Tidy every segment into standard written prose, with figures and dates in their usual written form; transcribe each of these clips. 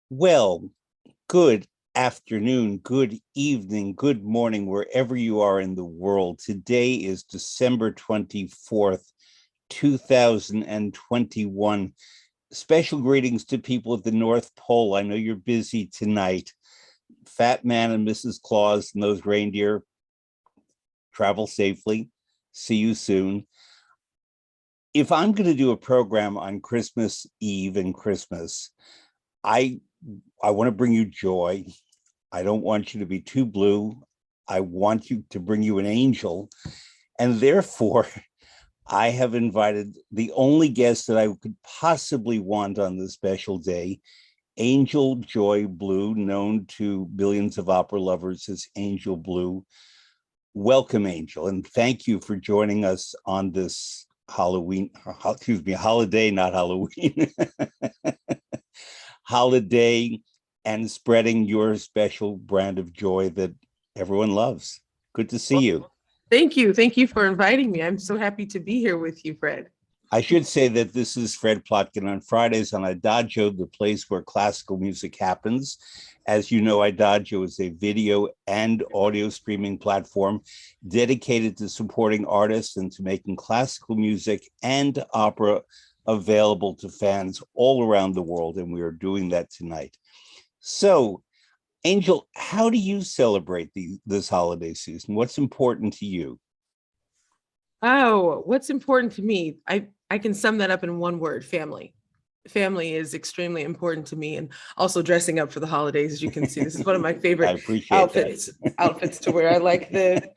Well, good afternoon, good evening, good morning, wherever you are in the world. Today is December 24th, 2021. Special greetings to people at the North Pole. I know you're busy tonight. Fat Man and Mrs. Claus and those reindeer, travel safely. See you soon. If I'm going to do a program on Christmas Eve and Christmas, I I want to bring you joy. I don't want you to be too blue. I want you to bring you an angel. And therefore, I have invited the only guest that I could possibly want on this special day, Angel Joy Blue, known to billions of opera lovers as Angel Blue. Welcome, Angel, and thank you for joining us on this holiday, not Halloween, holiday, and spreading your special brand of joy that everyone loves. Good to see Well, you. thank you. Thank you for inviting me. I'm so happy to be here with you, Fred. I should say that this is Fred Plotkin on Fridays on Adagio, the place where classical music happens. As you know, Adagio is a video and audio streaming platform dedicated to supporting artists and to making classical music and opera available to fans all around the world. And we are doing that tonight. So, Angel, how do you celebrate this holiday season? What's important to you? Oh, what's important to me? I can sum that up in one word, family. Family is extremely important to me, and also dressing up for the holidays. As you can see, this is one of my I favorite appreciate outfits that. outfits to wear. I like the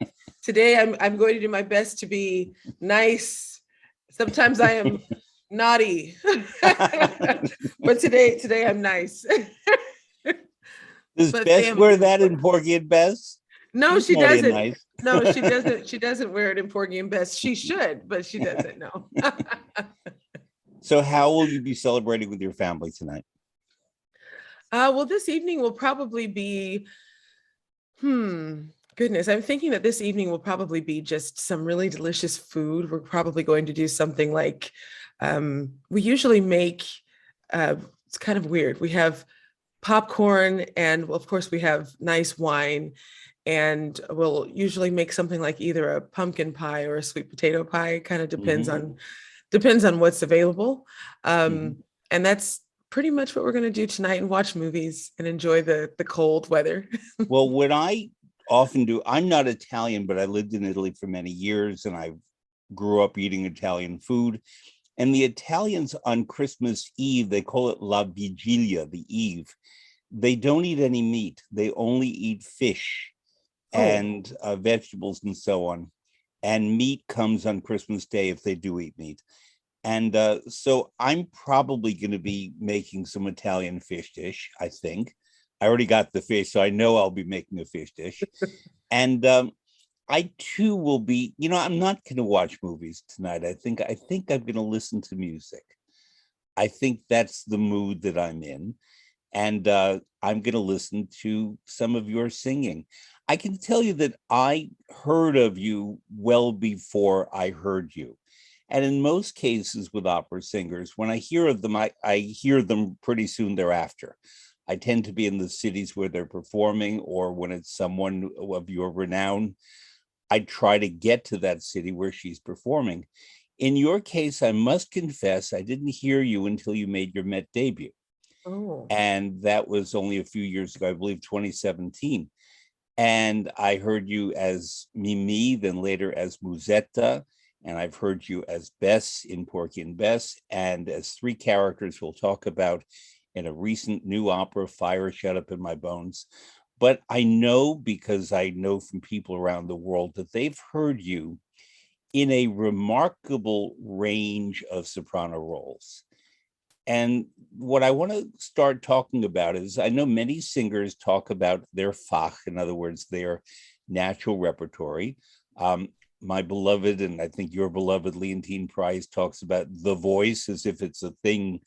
today I'm going to do my best to be nice. Sometimes I am naughty. But today I'm nice. Does But Bess family wear is that in important. Porgy and Bess? No, She's she naughty and doesn't. nice. No, she doesn't. She doesn't wear it in Porgy and Bess. She should, but she doesn't. No. So, how will you be celebrating with your family tonight? Well, this evening will probably be, hmm, goodness, I'm thinking that this evening will probably be just some really delicious food. We're probably going to do something like we usually make, it's kind of weird. We have popcorn, and well, of course, we have nice wine. And we'll usually make something like either a pumpkin pie or a sweet potato pie. Kind of Mm-hmm. depends on what's available. Mm-hmm. Um, and that's pretty much what we're going to do tonight, and watch movies and enjoy the cold weather. Well, what I often do, I'm not Italian, but I lived in Italy for many years and I grew up eating Italian food. And the Italians on Christmas Eve, they call it La Vigilia, the Eve. They don't eat any meat, they only eat fish Oh, and vegetables and so on. And meat comes on Christmas Day if they do eat meat. And so I'm probably going to be making some Italian fish dish, I think. I already got the fish, so I know I'll be making a fish dish. And I too will be, I'm not going to watch movies tonight. I think I'm going to listen to music. I think that's the mood that I'm in. And I'm going to listen to some of your singing. I can tell you that I heard of you well before I heard you. And in most cases with opera singers, when I hear of them, I hear them pretty soon thereafter. I tend to be in the cities where they're performing, or when it's someone of your renown, I try to get to that city where she's performing. In your case, I must confess, I didn't hear you until you made your Met debut. oh, And that was only a few years ago, I believe 2017. And I heard you as Mimi, then later as Musetta, and I've heard you as Bess in Porky and Bess, and as three characters we'll talk about in a recent new opera, Fire Shut Up in My Bones. But I know, because I know from people around the world, that they've heard you in a remarkable range of soprano roles. And what I want to start talking about is, I know many singers talk about their Fach, in other words, their natural repertory. My beloved, and I think your beloved Leontine Price, talks about the voice as if it's a thing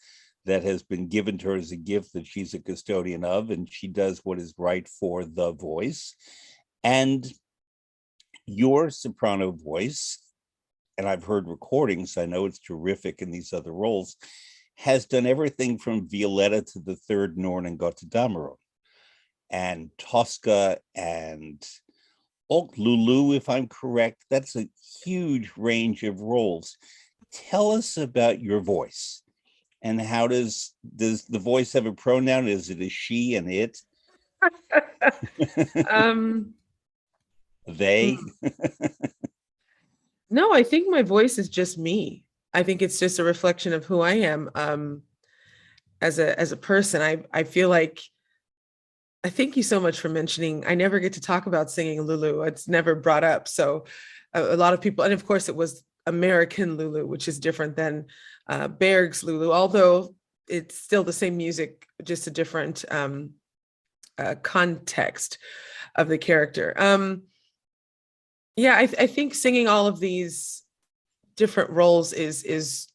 that has been given to her as a gift that she's a custodian of, and she does what is right for the voice. And your soprano voice, and I've heard recordings, I know it's terrific in these other roles, has done everything from Violetta to the Third Norn and Götterdämmerung, and Tosca and Lulu, if I'm correct. That's a huge range of roles. Tell us about your voice, and how does the voice have a pronoun? Is it a she and it? Um, They? hmm. No, I think my voice is just me. I think it's just a reflection of who I am as a person. I feel like I thank you so much for mentioning. I never get to talk about singing Lulu. It's never brought up. So a lot of people, and of course it was American Lulu, which is different than Berg's Lulu, although it's still the same music, just a different context of the character. Yeah, I think singing all of these different roles is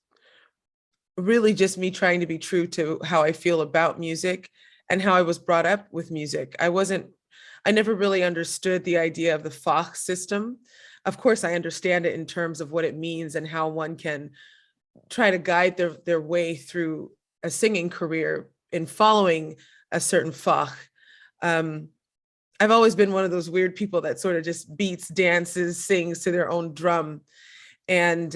really just me trying to be true to how I feel about music and how I was brought up with music. I never really understood the idea of the Fach system. Of course, I understand it in terms of what it means and how one can try to guide their way through a singing career in following a certain Fach. Um, I've always been one of those weird people that sort of just beats, dances, sings to their own drum. And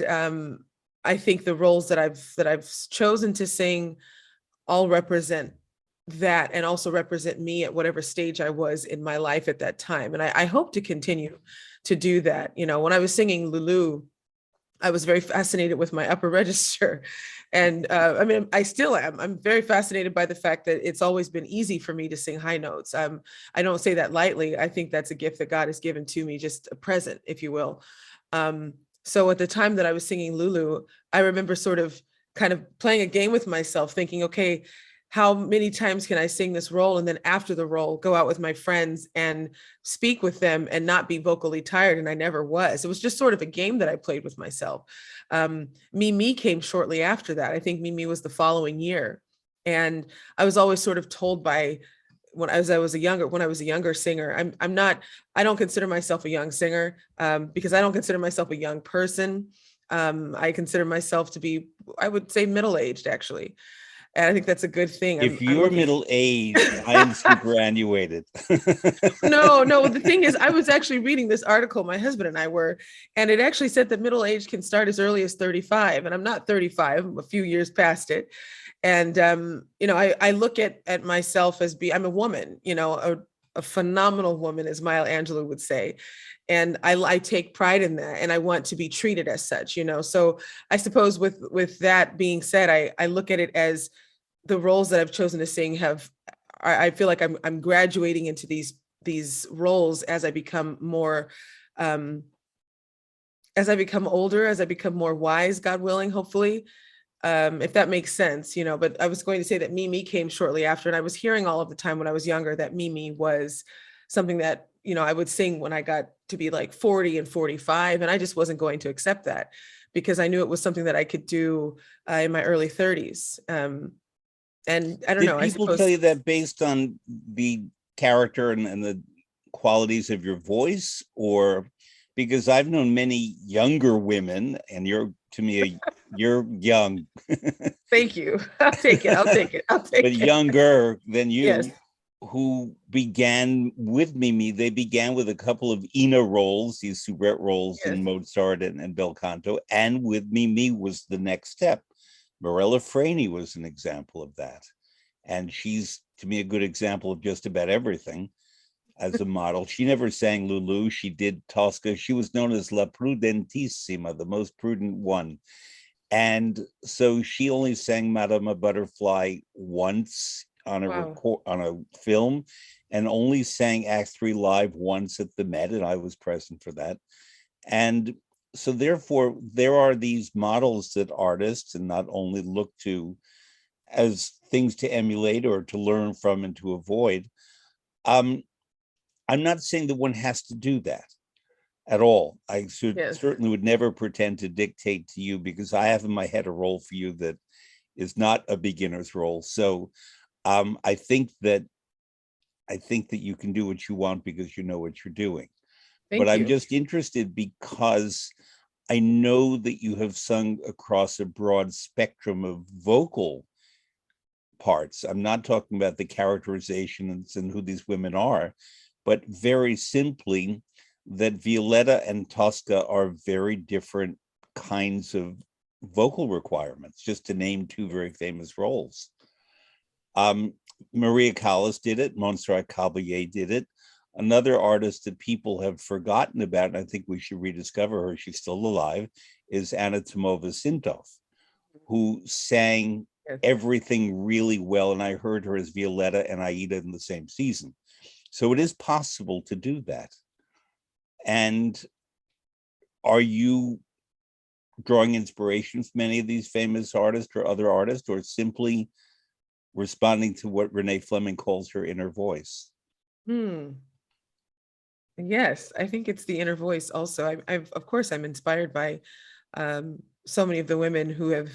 I think the roles that I've chosen to sing all represent that, and also represent me at whatever stage I was in my life at that time. And I hope to continue to do that. You know, when I was singing Lulu, I was very fascinated with my upper register. And I mean, I still am. I'm very fascinated by the fact that it's always been easy for me to sing high notes. I don't say that lightly. I think that's a gift that God has given to me, just a present, if you will. Um, so at the time that I was singing Lulu, I remember sort of kind of playing a game with myself, thinking, okay, how many times can I sing this role? And then after the role, go out with my friends and speak with them and not be vocally tired. And I never was. It was just sort of a game that I played with myself. Mimi came shortly after that. I think Mimi was the following year. And I was always sort of told by when I was a younger singer, I don't consider myself a young singer because I don't consider myself a young person. I consider myself to be, I would say, middle-aged actually. And I think that's a good thing. If I'm you're looking. middle-aged, I am superannuated. No, no. The thing is, I was actually reading this article, my husband and I were, and it actually said that middle age can start as early as 35. And I'm not 35, I'm a few years past it. And you know, I look at myself as I'm a woman, you know, a phenomenal woman, as Maya Angelou would say. And I take pride in that, and I want to be treated as such, you know. So I suppose with that being said, I look at it as the roles that I've chosen to sing I feel like I'm graduating into these roles as I become more as I become older, as I become more wise, God willing, hopefully. If that makes sense, you know. But I was going to say that Mimi came shortly after, and I was hearing all of the time when I was younger that Mimi was something that, you know, I would sing when I got to be like 40 and 45, and I just wasn't going to accept that because I knew it was something that I could do in my early 30s. And I don't Did know, I people tell suppose. you that based on the character and the qualities of your voice? Or because I've known many younger women, and you're young, Thank you. I'll take it. I'll take it. I'll but take it. younger than Yes. you, who began with Mimi. They began with a couple of Ina roles, these soubrette roles Yes. in Mozart and Bel Canto, and with Mimi was the next step. Morella Franey was an example of that. And she's, to me, a good example of just about everything as a model. She never sang Lulu. She did Tosca. She was known as La Prudentissima, the most prudent one. And so she only sang Madame Butterfly once on Wow. on a film, and only sang Act Three live once at the Met, and I was present for that. And so therefore, there are these models that artists and not only look to as things to emulate or to learn from and to avoid. Um, I'm not saying that one has to do that at all. I Yes. certainly would never pretend to dictate to you, because I have in my head a role for you that is not a beginner's role. So I think that you can do what you want because you know what you're doing. But Thank I'm you. just interested because I know that you have sung across a broad spectrum of vocal parts. I'm not talking about the characterizations and who these women are, but very simply that Violetta and Tosca are very different kinds of vocal requirements, just to name two very famous roles. Maria Callas did it, Montserrat Caballé did it. Another artist that people have forgotten about, and I think we should rediscover her, she's still alive, is Anna Tomova-Sintov, who sang everything really well. And I heard her as Violetta and Aida in the same season. So it is possible to do that. And are you drawing inspiration from many of these famous artists or other artists, or simply responding to what Renee Fleming calls her inner voice? Yes, I think it's the inner voice also. I've of course, I'm inspired by so many of the women who have,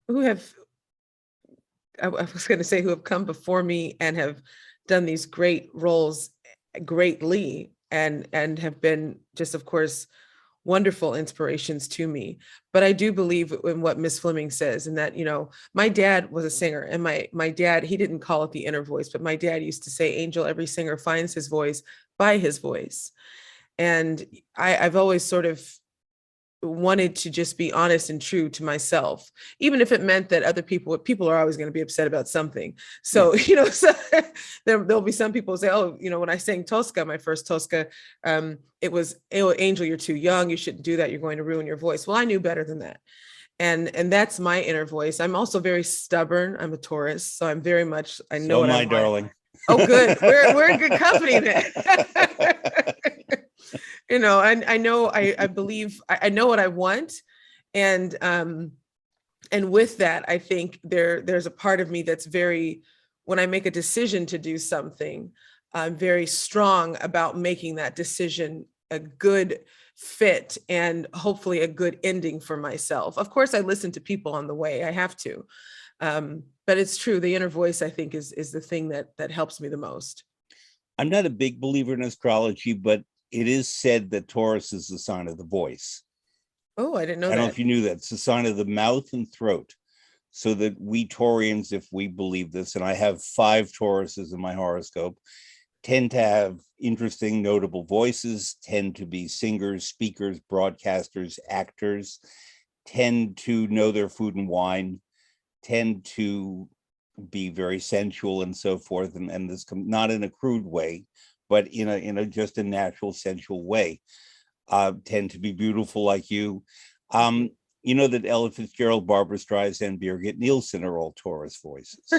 I was going to say, who have come before me and have done these great roles greatly, and have been just, of course, wonderful inspirations to me. But I do believe in what Miss Fleming says, and that, my dad was a singer, and my dad, he didn't call it the inner voice, but my dad used to say, Angel, every singer finds his voice by his voice. And I've always sort of wanted to just be honest and true to myself, even if it meant that other people are always going to be upset about something. So, so there'll be some people who say, oh, when I sang Tosca, my first Tosca, it was, oh, Angel, you're too young. You shouldn't do that. You're going to ruin your voice. Well, I knew better than that. And that's my inner voice. I'm also very stubborn. I'm a Taurus. So I'm very much, I know what I want. Darling. Oh, good. We're in good company then. I know, I believe, I know what I want. And with that, I think there's a part of me that's very, when I make a decision to do something, I'm very strong about making that decision a good fit and hopefully a good ending for myself. Of course, I listen to people on the way. I have to. But it's true. The inner voice, I think, is the thing that helps me the most. I'm not a big believer in astrology, but it is said that Taurus is the sign of the voice. Oh, I didn't know that. I don't know if you knew that. It's the sign of the mouth and throat. So that we Taurians, if we believe this, and I have 5 Tauruses in my horoscope, tend to have interesting, notable voices, tend to be singers, speakers, broadcasters, actors, tend to know their food and wine, tend to be very sensual and so forth, and this not in a crude way, but in a just a natural, sensual way. Tend to be beautiful like you. You know that Ella Fitzgerald, Barbara Streisand, Birgit Nielsen are all Taurus voices.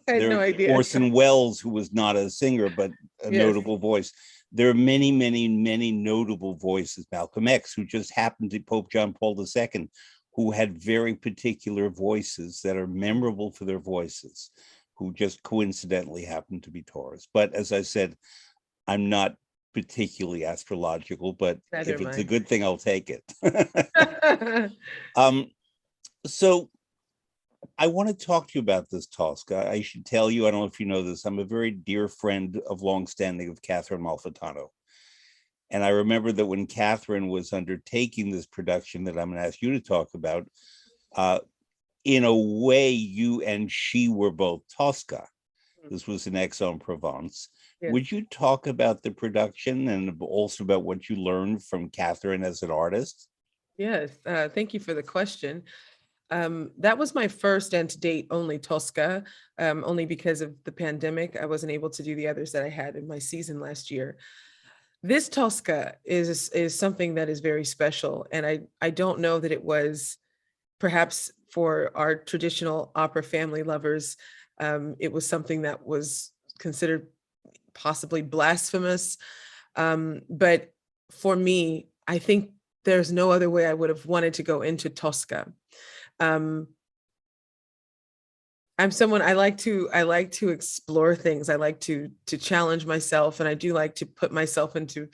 I had no idea. Orson Welles, who was not a singer, but a notable voice. There are many, many, many notable voices. Malcolm X, who just happened to Pope John Paul II, who had very particular voices that are memorable for their voices, who just coincidentally happened to be Taurus. But as I said, I'm not particularly astrological, but if it's a good thing, I'll take it. So I want to talk to you about this, Tosca. I should tell you, I don't know if you know this, I'm a very dear friend of longstanding of Catherine Malfitano. And I remember that when Catherine was undertaking this production that I'm going to ask you to talk about, in a way, you and she were both Tosca. This was in Aix-en-Provence. Yes. Would you talk about the production and also about what you learned from Catherine as an artist? Yes, thank you for the question. That was my first and to date only Tosca, only because of the pandemic. I wasn't able to do the others that I had in my season last year. This Tosca is something that is very special. And I don't know that it was, perhaps for our traditional opera family lovers, it was something that was considered possibly blasphemous. But for me, I think there's no other way I would have wanted to go into Tosca. I'm someone, I like to explore things. I like to challenge myself, and I do like to put myself into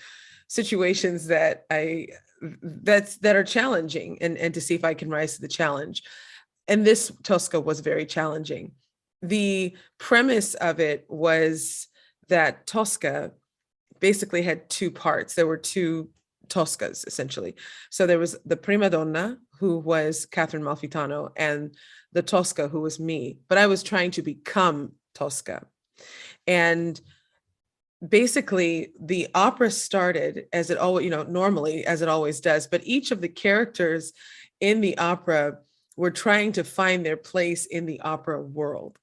situations that are challenging, and to see if I can rise to the challenge. And this Tosca was very challenging. The premise of it was that Tosca basically had 2 parts. There were two Toscas, essentially. So there was the prima donna, who was Catherine Malfitano, and the Tosca, who was me. But I was trying to become Tosca. And basically, the opera started as it always, normally as it always does, but each of the characters in the opera were trying to find their place in the opera world.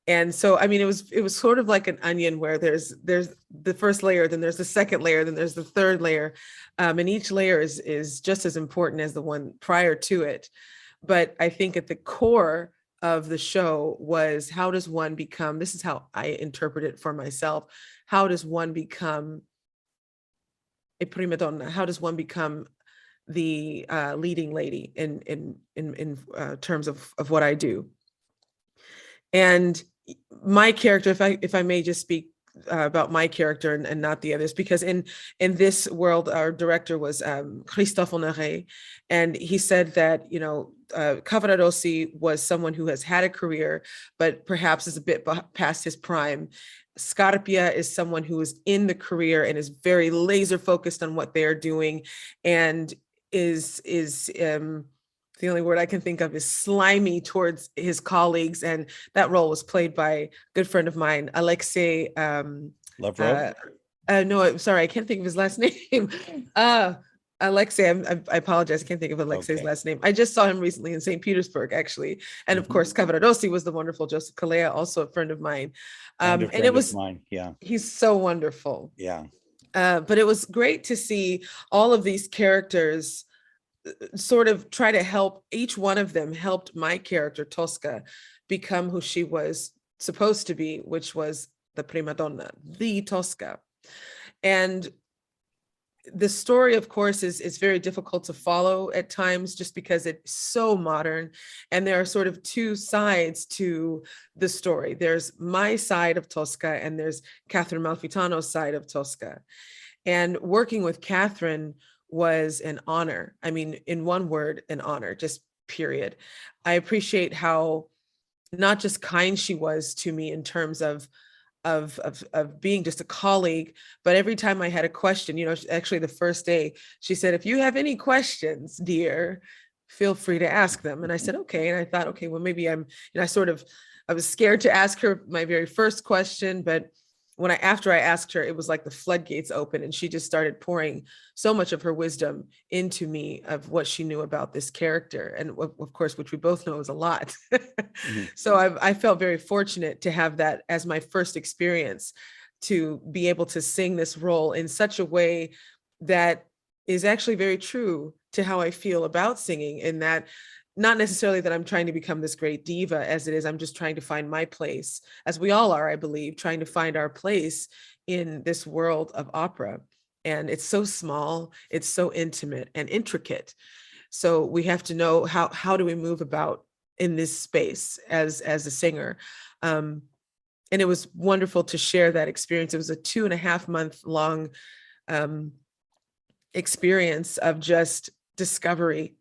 And so, I mean, it was sort of like an onion where there's the first layer, then there's the second layer, then there's the third layer, and each layer is just as important as the one prior to it. But I think at the core of the show was, how does one become? This is how I interpret it for myself. How does one become a prima donna? How does one become the leading lady in terms of what I do? And my character, if I may just speak about my character and not the others, because in this world, our director was Christophe Honoré, and he said that Cavaradossi was someone who has had a career, but perhaps is a bit past his prime. Scarpia is someone who is in the career and is very laser focused on what they are doing, and is the only word I can think of is slimy towards his colleagues. And that role was played by a good friend of mine, Alexei. Lavrov? No, sorry, I can't think of his last name. Alexei, I apologize, I can't think of Alexei's Okay. last name. I just saw him recently in St. Petersburg, actually. And of Mhm. course, Cavaradossi was the wonderful Joseph Calleja, also a friend of mine. And a And friend it of was, mine. Yeah. he's so wonderful. Yeah. But it was great to see all of these characters sort of try to help. Each one of them helped my character Tosca become who she was supposed to be, which was the prima donna, the Tosca. And the story, of course, is very difficult to follow at times, just because it's so modern, and there are sort of two sides to the story. There's my side of Tosca, and there's Catherine Malfitano's side of Tosca. And working with Catherine was an honor. I mean, in one word, an honor, just period. I appreciate how not just kind she was to me in terms of being just a colleague, but every time I had a question, actually the first day, she said, "If you have any questions, dear, feel free to ask them." And I said, okay. And I thought, okay, well, maybe I was scared to ask her my very first question, but after I asked her, it was like the floodgates open, and she just started pouring so much of her wisdom into me of what she knew about this character. And of course, which we both know is a lot. Mhm. So I felt very fortunate to have that as my first experience, to be able to sing this role in such a way that is actually very true to how I feel about singing, in that not necessarily that I'm trying to become this great diva as it is, I'm just trying to find my place, as we all are, I believe, trying to find our place in this world of opera. And it's so small, it's so intimate and intricate. So we have to know how do we move about in this space as a singer. And it was wonderful to share that experience. It was a 2.5 month long experience of just discovery,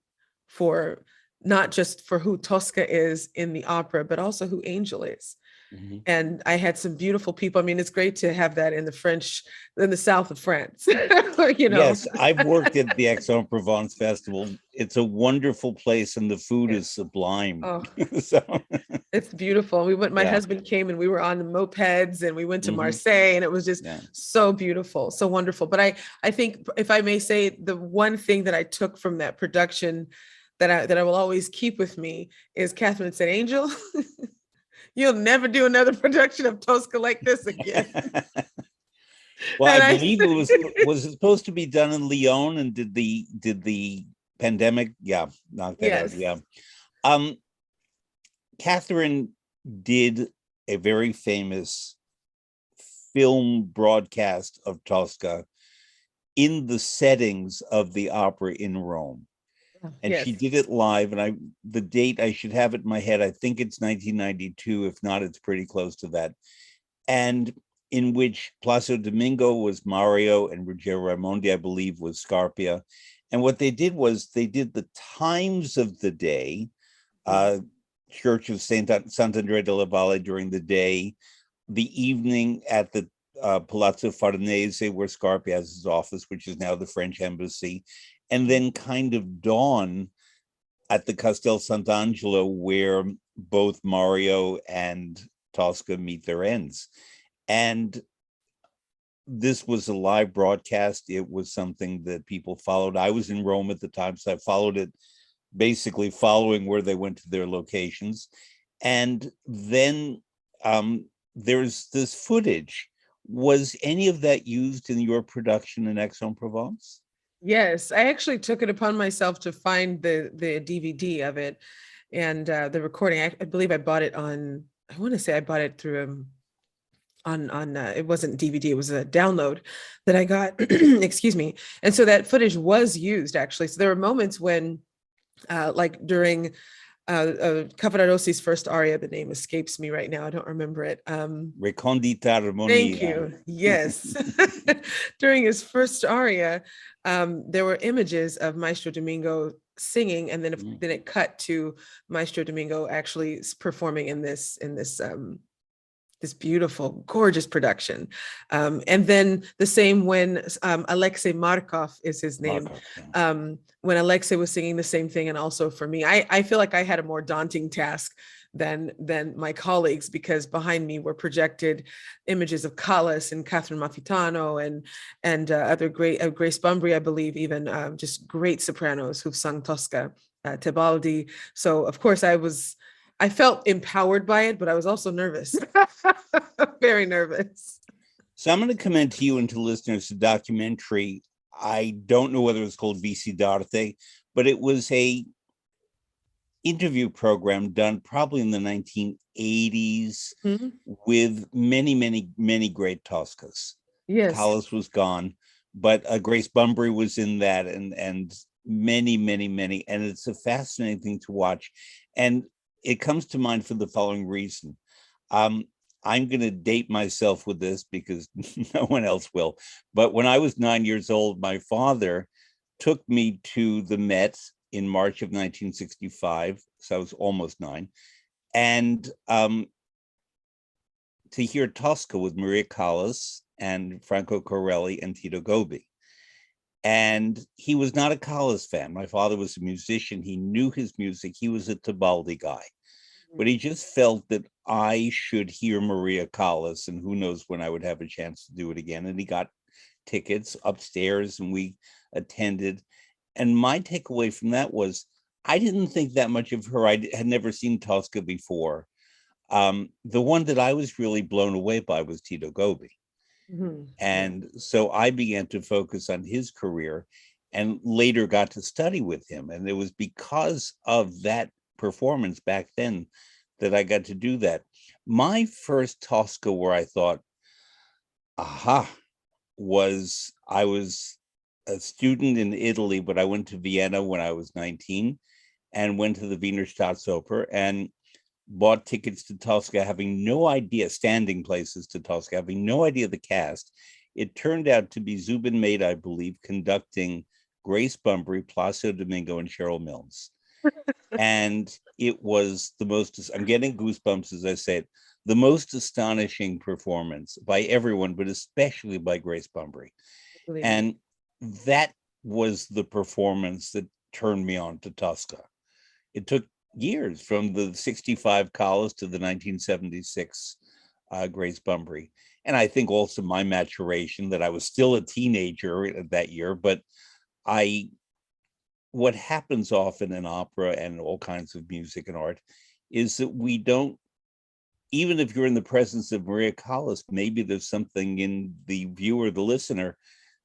for not just for who Tosca is in the opera, but also who Angel is. Mhm. And I had some beautiful people. I mean, it's great to have that in the south of France. Yes, I've worked at the Aix-en-Provence Festival. It's a wonderful place, and the food Yeah. is sublime. Oh, So, it's beautiful. My yeah. husband came, and we were on the mopeds, and we went to Mhm. Marseille, and it was just Yeah. so beautiful, so wonderful. But I think, if I may say, the one thing that I took from that production that I will always keep with me is Catherine said, "Angel, you'll never do another production of Tosca like this again." Well, I And I believe was it supposed to be done in Lyon, and did the pandemic, yeah, knock that out. yes. Yeah. Catherine did a very famous film broadcast of Tosca in the settings of the opera in Rome. And she Yes. did it live, and the date, I should have it in my head. I think it's 1992. If not, it's pretty close to that. And in which Placido Domingo was Mario, and Ruggiero Raimondi, I believe, was Scarpia. And what they did was they did the times of the day, Church of Sant'Andrea della Valle during the day, the evening at the Palazzo Farnese, where Scarpi has his office, which is now the French embassy, and then kind of dawn at the Castel Sant'Angelo, where both Mario and Tosca meet their ends. And this was a live broadcast. It was something that people followed. I was in Rome at the time, so I followed it, basically following where they went to their locations. And then there's this footage. Was any of that used in your production in Aix-en-Provence? Yes, I actually took it upon myself to find the DVD of it and the recording. I believe I bought it on, I want to say I bought it through on it wasn't DVD, it was a download that I got, excuse me. And so that footage was used actually. So there were moments when like during Cavarrossi's first aria, the name escapes me right now, I don't remember it. Recondita Thank Armonia. you. Yes. During his first aria, there were images of Maestro Domingo singing, and then it cut to Maestro Domingo actually performing in this this beautiful, gorgeous production. And then the same when Alexei Markov is his name. Markov, yeah. When Alexei was singing the same thing, and also for me, I feel like I had a more daunting task than my colleagues, because behind me were projected images of Callas and Catherine Mafitano and other great, Grace Bumbry, I believe, even just great sopranos who've sung Tosca, Tebaldi. So of course I felt empowered by it, but I was also nervous, very nervous. So I'm going to commend to you and to listeners a documentary. I don't know whether it's called Vici d'Arte, but it was a interview program done probably in the 1980s with many, many, many great Toscas. Yes. Callas was gone, but Grace Bumbry was in that, and many, many, many. And it's a fascinating thing to watch. And it comes to mind for the following reason. I'm going to date myself with this because no one else will. But when I was 9 years old, my father took me to the Met in March of 1965. So I was almost 9. And to hear Tosca with Maria Callas and Franco Corelli and Tito Gobbi. And he was not a Callas fan. My father was a musician. He knew his music. He was a Tebaldi guy. But he just felt that I should hear Maria Callas, and who knows when I would have a chance to do it again. And he got tickets upstairs and we attended. And my takeaway from that was, I didn't think that much of her. I had never seen Tosca before. The one that I was really blown away by was Tito Gobbi. And so I began to focus on his career and later got to study with him. And it was because of that performance back then that I got to do that. My first Tosca where I thought, aha, was I was a student in Italy, but I went to Vienna when I was 19 and went to the Wiener Staatsoper and bought tickets to Tosca, having no idea, standing places to Tosca, having no idea the cast. It turned out to be Zubin Mehta, I believe, conducting Grace Bumbry, Placido Domingo, and Cheryl Milnes. And it was the most, I'm getting goosebumps as I say it, the most astonishing performance by everyone, but especially by Grace Bumbry. And that was the performance that turned me on to Tosca. It took years from the 65 Callas to the 1976 Grace Bumbry. And I think also my maturation, that I was still a teenager that year, but what happens often in opera and all kinds of music and art is that we don't, even if you're in the presence of Maria Callas, maybe there's something in the viewer, the listener,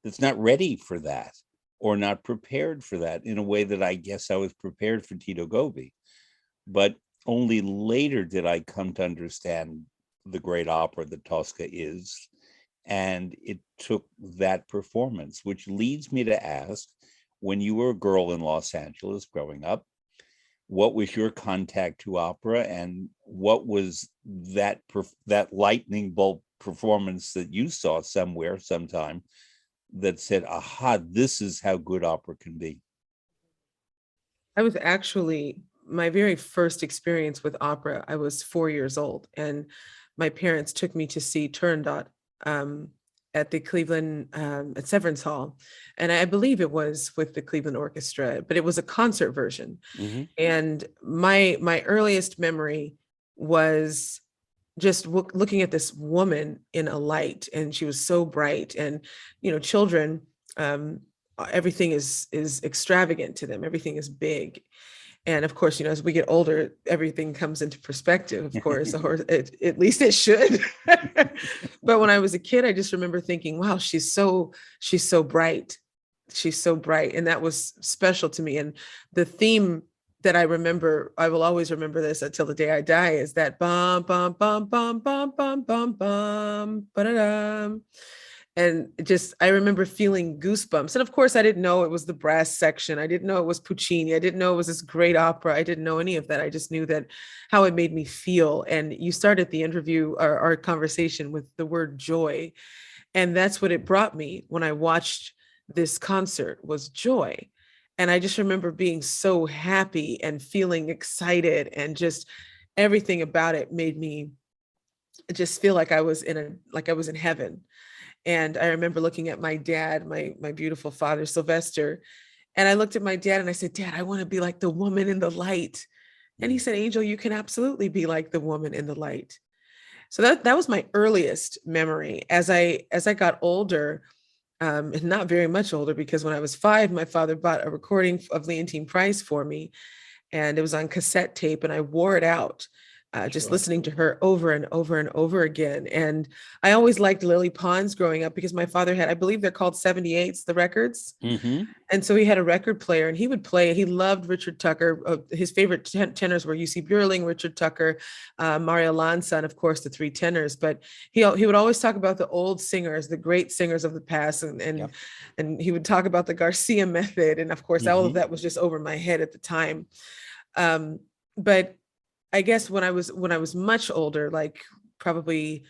that's not ready for that or not prepared for that in a way that I guess I was prepared for Tito Gobbi. But only later did I come to understand the great opera that Tosca is. And it took that performance, which leads me to ask, when you were a girl in Los Angeles growing up, what was your contact to opera, and what was that lightning bolt performance that you saw somewhere, sometime, that said, aha, this is how good opera can be? I was actually, my very first experience with opera, I was 4 years old, and my parents took me to see Turandot at the Cleveland, at Severance Hall. And I believe it was with the Cleveland Orchestra, but it was a concert version. Mhm. And my earliest memory was just looking at this woman in a light, and she was so bright. And children, everything is extravagant to them, everything is big. And of course, as we get older, everything comes into perspective, of course, or at least it should. But when I was a kid, I just remember thinking, wow, she's so bright. She's so bright. And that was special to me. And the theme that I remember, I will always remember this until the day I die, is that bum, bum, bum, bum, bum, bum, bum, bum, ba-da-dum. And just, I remember feeling goosebumps. And of course, I didn't know it was the brass section. I didn't know it was Puccini. I didn't know it was this great opera. I didn't know any of that. I just knew that how it made me feel. And you started the interview, or our conversation, with the word joy. And that's what it brought me when I watched this concert, was joy. And I just remember being so happy and feeling excited, and just everything about it made me just feel like I was in heaven. And I remember looking at my dad, my beautiful father, Sylvester, and I looked at my dad and I said, Dad, I want to be like the woman in the light. And he said, Angel, you can absolutely be like the woman in the light. So that was my earliest memory. As I got older, and not very much older, because when I was 5, my father bought a recording of Leontyne Price for me, and it was on cassette tape, and I wore it out, just Sure. listening to her over and over and over again. And I always liked Lily Pons growing up, because my father had, I believe they're called 78s, the records. Mhm. And so he had a record player, and he would play. He loved Richard Tucker. His favorite tenors were UC Björling, Richard Tucker, Mario Lanza, and of course the three tenors. But he would always talk about the old singers, the great singers of the past, Yep. and he would talk about the Garcia method. And of course, all of Mhm. that was just over my head at the time. But I guess when I was much older, like probably,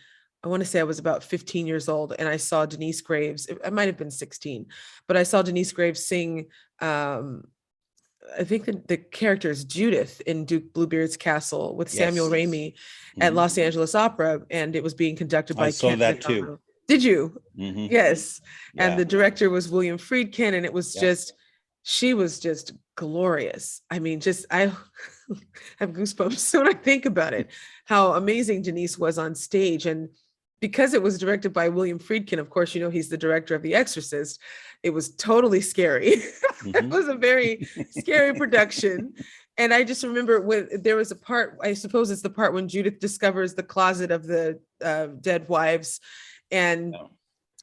I want to say I was about 15 years old, and I saw Denise Graves. I might have been 16, but I saw Denise Graves sing. I think the character is Judith in Duke Bluebeard's Castle with Samuel Yes. Ramey at Mhm. Los Angeles Opera, and it was being conducted I by saw Kent that too. McDonald. Did you? Mhm. Yes. And Yeah. the director was William Friedkin, and it was Yep. just, she was just glorious. I mean, just, I have goosebumps when I think about it, how amazing Denise was on stage. And because it was directed by William Friedkin, of course, he's the director of The Exorcist, it was totally scary. It Mhm. was a very scary production. And I just remember when there was a part, I suppose it's the part when Judith discovers the closet of the dead wives. And Oh.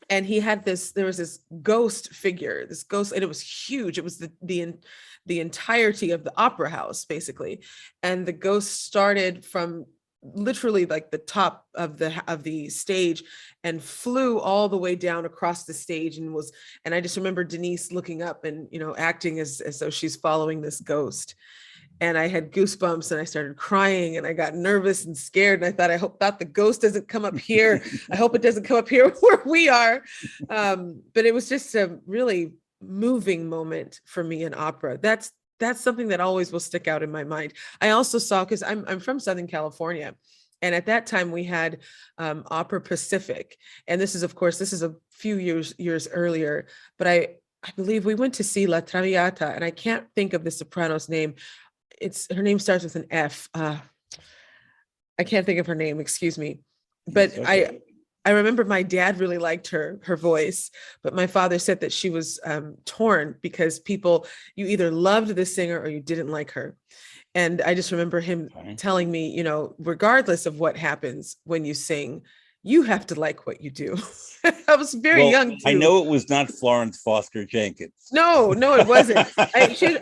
and he had there was this ghost figure, this ghost, and it was huge. It was the entirety of the opera house, basically. And the ghost started from literally like the top of the stage, and flew all the way down across the stage, and I just remember Denise looking up and acting as though she's following this ghost. And I had goosebumps, and I started crying, and I got nervous and scared. And I thought, thought the ghost doesn't come up here. I hope it doesn't come up here where we are. But it was just a really moving moment for me in opera. That's something that always will stick out in my mind. I also saw, because I'm from Southern California, and at that time we had Opera Pacific, and this is a few years earlier. But I believe we went to see La Traviata, and I can't think of the soprano's name. Her name starts with an F. I can't think of her name, excuse me. But It's okay. I remember my dad really liked her voice, but my father said that she was torn, because you either loved the singer or you didn't like her. And I just remember him Okay. telling me, regardless of what happens when you sing, you have to like what you do. I was very Well, young I too. know it was not Florence Foster Jenkins. No, it wasn't.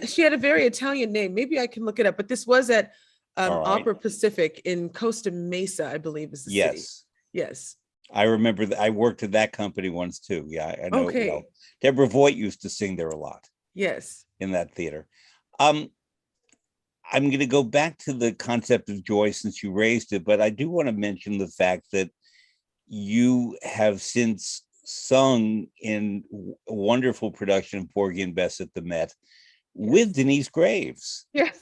She had a very Italian name. Maybe I can look it up, but this was at All right. Opera Pacific in Costa Mesa, I believe is the city. Yes. Yes. I remember that I worked at that company once too. Yeah, I know it well. Okay. Deborah Voigt used to sing there a lot Yes. in that theater. I'm going to go back to the concept of joy since you raised it, but I do want to mention the fact that you have since sung in a wonderful production of Porgy and Bess at the Met with Denise Graves. Yes.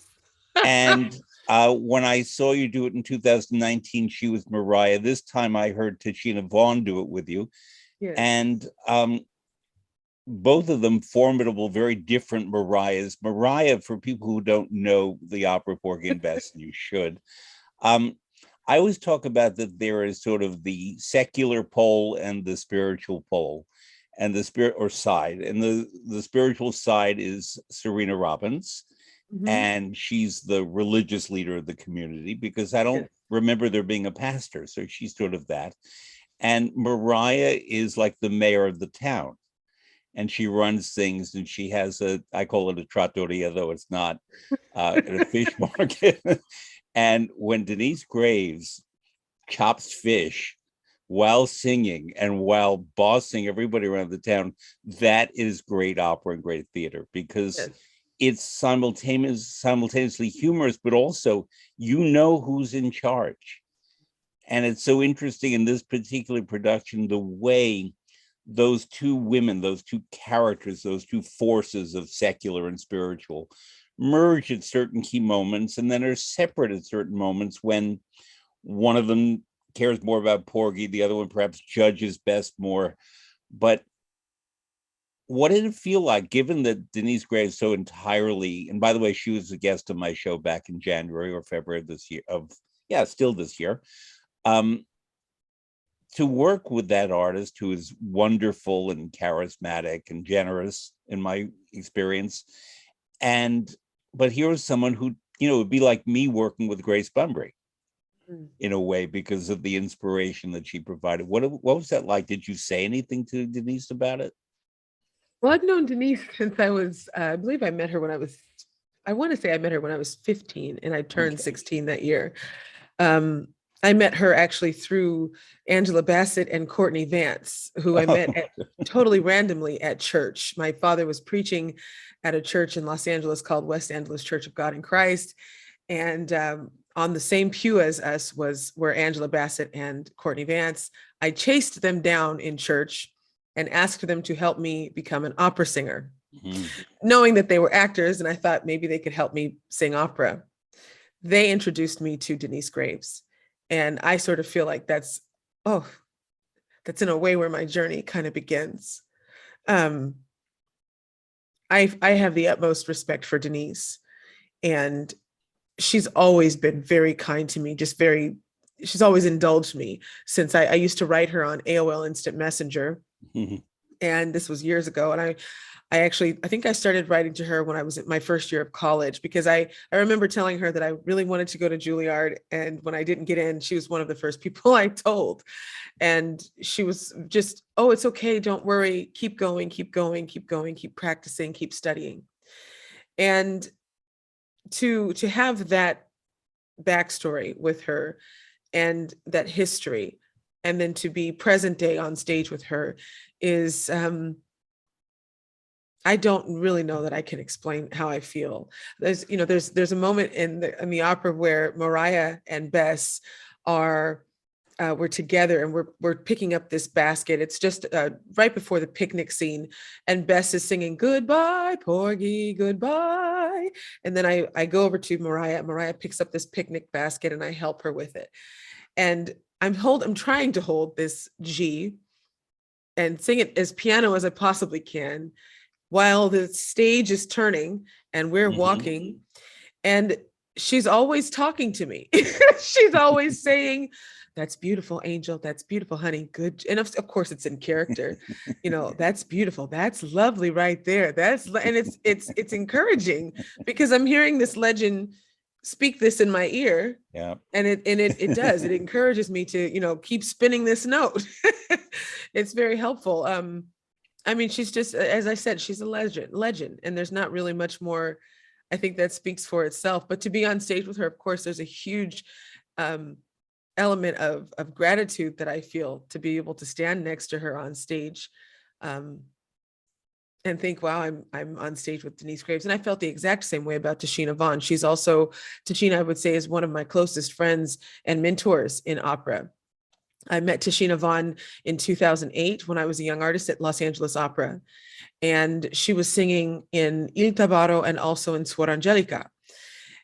And When I saw you do it in 2019, she was Mariah. This time I heard Tashina Vaughn do it with you. Yes. And both of them formidable, very different Mariahs. Mariah, for people who don't know the opera Porgy and Bess, you should. I always talk about that there is sort of the secular pole and the spiritual pole, and the spirit or side. And the spiritual side is Serena Robbins, and she's the religious leader of the community, because I don't remember there being a pastor. So she's sort of that. And Mariah is like the mayor of the town, and she runs things, and she has I call it a trattoria, though it's not, at a fish market. And when Denise Graves chops fish while singing and while bossing everybody around the town, that is great opera and great theater, because it's simultaneously humorous, but also who's in charge. And it's so interesting in this particular production, the way those two women, those two characters, those two forces of secular and spiritual merge at certain key moments, and then are separate at certain moments when one of them cares more about Porgy, the other one perhaps judges Bess more. But what did it feel like, given that Denise Graves so entirely, and by the way, she was a guest on my show back in January or February of this year, still this year, to work with that artist who is wonderful and charismatic and generous in my experience. But here was someone who, it would be like me working with Grace Bunbury in a way, because of the inspiration that she provided. What was that like? Did you say anything to Denise about it? Well, I've known Denise since I was, I believe I met her when I was 15, and I turned 16 that year. I met her actually through Angela Bassett and Courtney Vance, who I met totally randomly at church. My father was preaching at a church in Los Angeles called West Angeles Church of God in Christ. And on the same pew as us were Angela Bassett and Courtney Vance. I chased them down in church and asked them to help me become an opera singer, knowing that they were actors, and I thought maybe they could help me sing opera. They introduced me to Denise Graves. And I sort of feel like that's in a way where my journey kind of begins. I have the utmost respect for Denise, and she's always been very kind to me, she's always indulged me since I used to write her on AOL Instant Messenger. And this was years ago. And I think I started writing to her when I was in my first year of college, because I remember telling her that I really wanted to go to Juilliard. And when I didn't get in, she was one of the first people I told. And she was just, oh, it's okay. Don't worry. Keep going, keep going, keep going, keep practicing, keep studying. And to have that backstory with her and that history, and then to be present day on stage with her is, I don't really know that I can explain how I feel. There's a moment in the opera where Mariah and Bess are we're together, and we're picking up this basket. It's just right before the picnic scene, and Bess is singing "Goodbye, Porgy, goodbye," and then I go over to Mariah. Mariah picks up this picnic basket, and I help her with it, and I'm trying to hold this G and sing it as piano as I possibly can, while the stage is turning and we're walking, and she's always talking to me. She's always saying, "That's beautiful, Angel. That's beautiful, honey. Good." And of course it's in character, "That's beautiful. That's lovely right there. And it's encouraging, because I'm hearing this legend speak this in my ear. Yeah. And it does. It encourages me to, keep spinning this note. It's very helpful. I mean, she's just, as I said, she's a legend, and there's not really much more. I think that speaks for itself. But to be on stage with her, of course, there's a huge element of gratitude that I feel, to be able to stand next to her on stage, and think, wow, I'm on stage with Denise Graves. And I felt the exact same way about Tashina Vaughn. Tashina, I would say, is one of my closest friends and mentors in opera. I met Tashina Vaughn in 2008 when I was a young artist at Los Angeles Opera. And she was singing in Il Tabarro and also in Suor Angelica.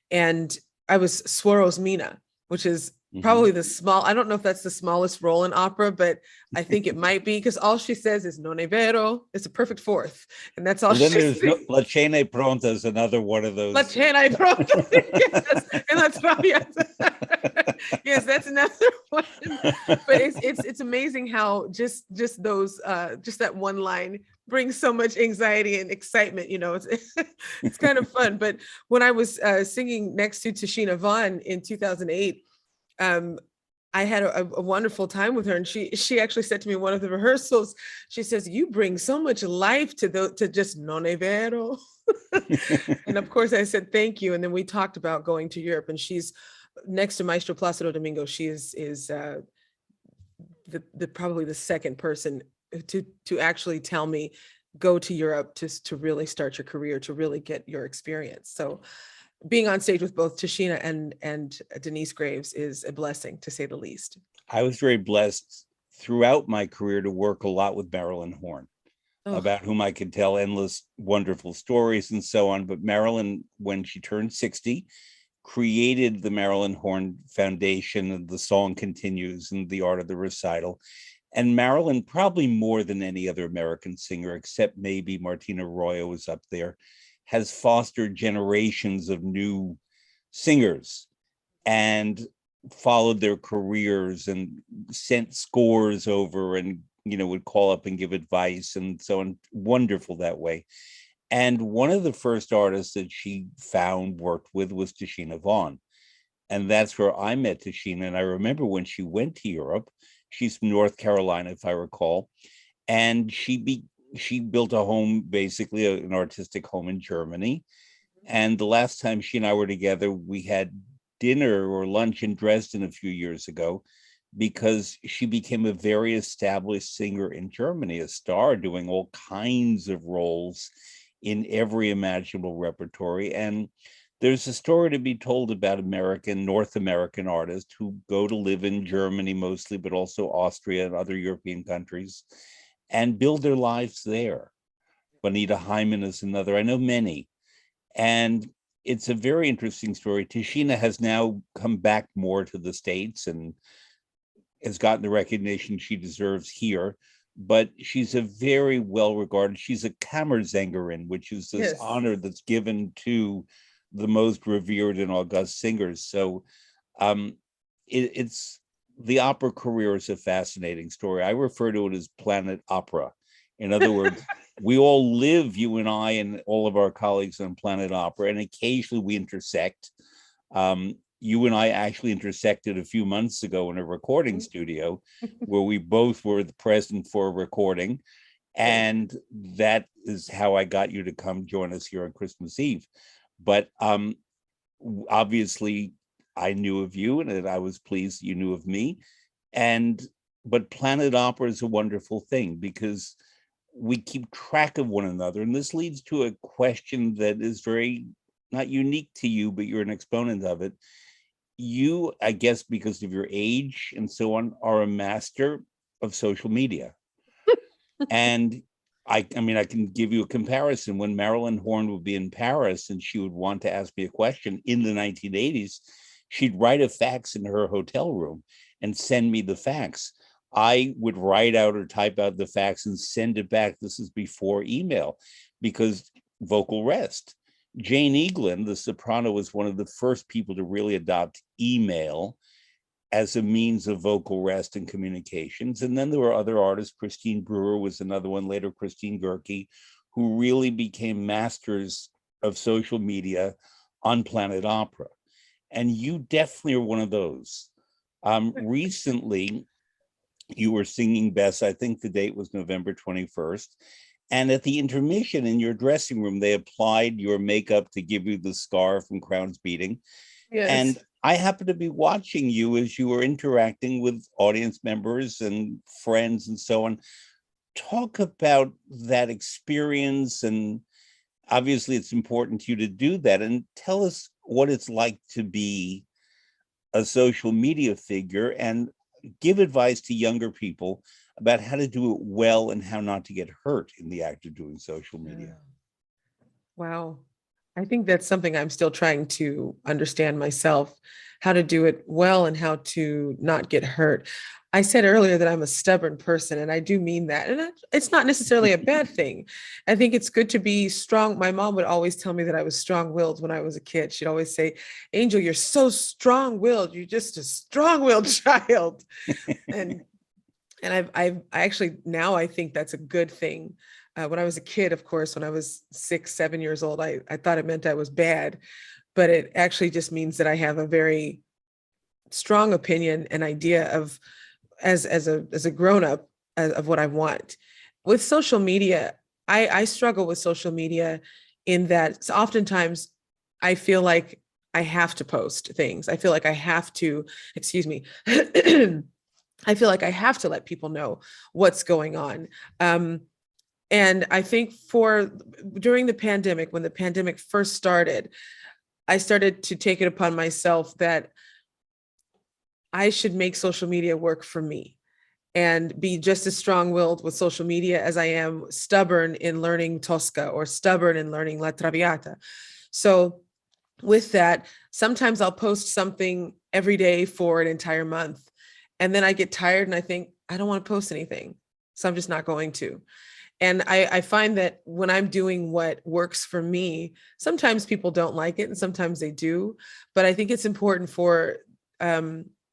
And I was Sworos Mina, which is Mhm. probably I don't know if that's the smallest role in opera, but I think it might be because all she says is non è vero. It's a perfect fourth. And that's all Well, then she there's no says. La Cena Pronta is another one of La those. cena è pronta. Yes, and that's probably yes, that's another one. But it's amazing how just those just that one line brings so much anxiety and excitement. It's it's kind of fun. But when I was singing next to Tashina Vaughn in 2008, um, I had a wonderful time with her, and she actually said to me in one of the rehearsals, she says, "You bring so much life to just non è vero." And of course, I said thank you, and then we talked about going to Europe. And she's next to Maestro Placido Domingo. She is the probably the second person to actually tell me go to Europe to really start your career, to really get your experience. So being on stage with both Tashina and Denise Graves is a blessing, to say the least. I was very blessed throughout my career to work a lot with Marilyn Horne, Oh, about whom I could tell endless wonderful stories and so on. But Marilyn, when she turned 60, created the Marilyn Horne Foundation, and the song continues and the art of the recital. And Marilyn, probably more than any other American singer, except maybe Martina Arroyo was up there, has fostered generations of new singers and followed their careers and sent scores over, and would call up and give advice and so on. Wonderful that way. And one of the first artists that she found worked with was Tashina Vaughn. And that's where I met Tashina. And I remember when she went to Europe, she's from North Carolina, if I recall, and she built a home, basically an artistic home in Germany. And the last time she and I were together, we had dinner or lunch in Dresden a few years ago, because she became a very established singer in Germany, a star doing all kinds of roles in every imaginable repertory. And there's a story to be told about North American artists who go to live in Germany mostly, but also Austria and other European countries, and build their lives there. Bonita Hyman is another. I know many. And it's a very interesting story. Tashina has now come back more to the States and has gotten the recognition she deserves here, but she's a very well regarded, she's a Kammersängerin, which is this yes. honor that's given to the most revered and august singers. So um, it's the opera career is a fascinating story. I refer to it as Planet Opera. In other words, we all live, you and I and all of our colleagues, on Planet Opera, and occasionally we intersect. You and I actually intersected a few months ago in a recording studio where we both were present for a recording. Yes. And that is how I got you to come join us here on Christmas Eve. But obviously, I knew of you, and I was pleased you knew of me. And but Planet Opera is a wonderful thing because we keep track of one another. And this leads to a question that is very not unique to you, but you're an exponent of it. You, I guess, because of your age and so on, are a master of social media. And I mean, I can give you a comparison. When Marilyn Horne would be in Paris and she would want to ask me a question in the 1980s, she'd write a fax in her hotel room and send me the fax. I would write out or type out the fax and send it back. This is before email, because vocal rest. Jane Eaglin, the soprano, was one of the first people to really adopt email as a means of vocal rest and communications. And then there were other artists. Christine Brewer was another one, later Christine Goerke, who really became masters of social media on Planet Opera. And you definitely are one of those. Recently, you were singing Bess. I think the date was November 21st. And at the intermission in your dressing room, they applied your makeup to give you the scar from Crown's Beating. Yes. And I happened to be watching you as you were interacting with audience members and friends and so on. Talk about that experience. And obviously, it's important to you to do that. And tell us what it's like to be a social media figure, and give advice to younger people about how to do it well and how not to get hurt in the act of doing social media. Wow. I think that's something I'm still trying to understand myself, how to do it well and how to not get hurt. I said earlier that I'm a stubborn person, and I do mean that. And it's not necessarily a bad thing. I think it's good to be strong. My mom would always tell me that I was strong-willed when I was a kid. She'd always say, Angel, you're so strong-willed. You're just a strong-willed child. And I actually now I think that's a good thing. When I was a kid, of course, when I was 6, 7 years old, I thought it meant I was bad, but it actually just means that I have a very strong opinion and idea of as a grown up of what I want. With social media, I struggle with social media in that oftentimes I feel like I have to post things. I feel like I have to, excuse me. I feel like I have to let people know what's going on. And I think during the pandemic, when the pandemic first started, I started to take it upon myself that I should make social media work for me and be just as strong-willed with social media as I am stubborn in learning Tosca or stubborn in learning La Traviata. So with that, sometimes I'll post something every day for an entire month. And then I get tired and I think, I don't want to post anything. So I'm just not going to. And I find that when I'm doing what works for me, sometimes people don't like it and sometimes they do. But I think it's important for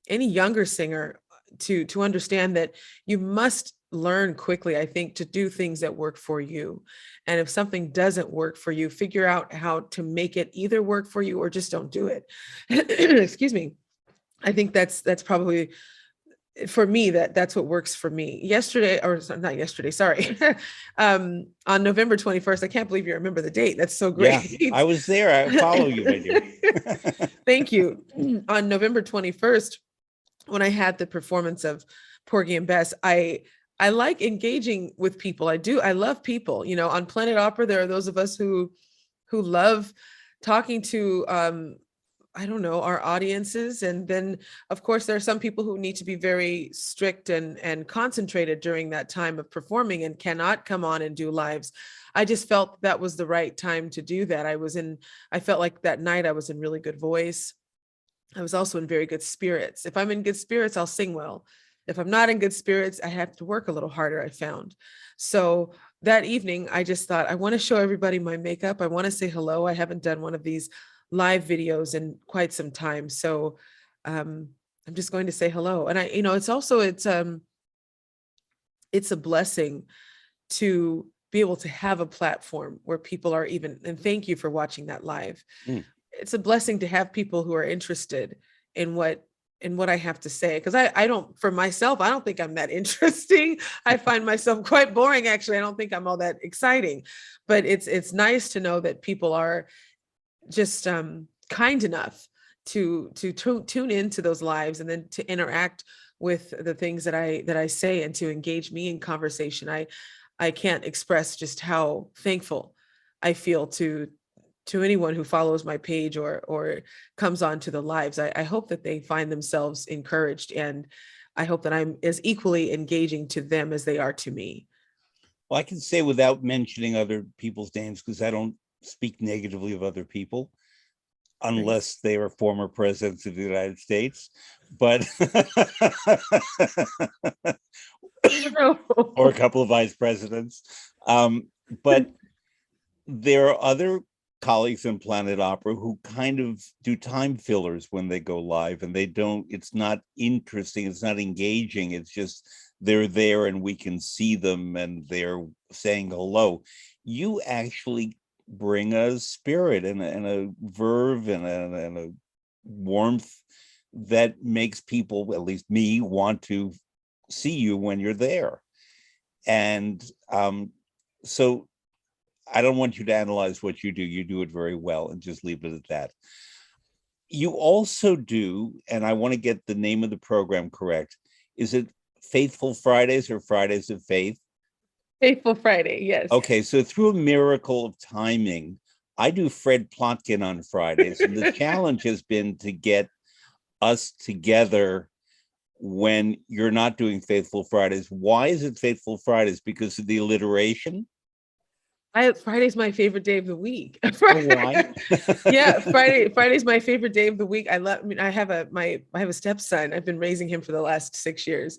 any younger singer to understand that you must learn quickly, I think, to do things that work for you. And if something doesn't work for you, figure out how to make it either work for you or just don't do it. Excuse me. I think that's probably for me, that's what works for me. Yesterday, or not yesterday, sorry. On November 21st, I can't believe you remember the date. That's so Yeah, great. I was there. I follow you, my dear. Thank you. On November 21st, when I had the performance of Porgy and Bess, I like engaging with people. I do. I love people. You know, on Planet Opera, there are those of us who love talking to I don't know, our audiences. And then of course there are some people who need to be very strict and concentrated during that time of performing and cannot come on and do lives. I just felt that was the right time to do that. I felt like that night I was in really good voice. I was also in very good spirits. If I'm in good spirits, I'll sing well. If I'm not in good spirits, I have to work a little harder, I found. So that evening, I just thought, I want to show everybody my makeup. I want to say hello. I haven't done one of these live videos in quite some time. So I'm just going to say hello. And it's also, it's a blessing to be able to have a platform where people are even, and thank you for watching that live. Mm. It's a blessing to have people who are interested in what I have to say. Cause I don't, for myself, I don't think I'm that interesting. I find myself quite boring. Actually, I don't think I'm all that exciting, but it's nice to know that people are just kind enough to tune into those lives and then to interact with the things that I say and to engage me in conversation. I can't express just how thankful I feel to anyone who follows my page or comes on to the lives. I hope that they find themselves encouraged, and I hope that I'm as equally engaging to them as they are to me. Well, I can say without mentioning other people's names, because I don't speak negatively of other people unless they are former presidents of the United States, but or a couple of vice presidents. But there are other colleagues in Planet Opera who kind of do time fillers when they go live, and it's not interesting, it's not engaging, it's just they're there and we can see them and they're saying hello. You actually bring a spirit and a verve and a warmth that makes people, at least me, want to see you when you're there. And so I don't want you to analyze what you do. You do it very well, and just leave it at that. You also do, and I want to get the name of the program correct. Is it Faithful Fridays or Fridays of Faith? Faithful Friday, yes. Okay, so through a miracle of timing, I do Fred Plotkin on Fridays, and the challenge has been to get us together when you're not doing Faithful Fridays. Why is it Faithful Fridays? Because of the alliteration? Friday's my favorite day of the week. Oh, why? Yeah, Friday's my favorite day of the week. I mean, I have a stepson. I've been raising him for the last 6 years.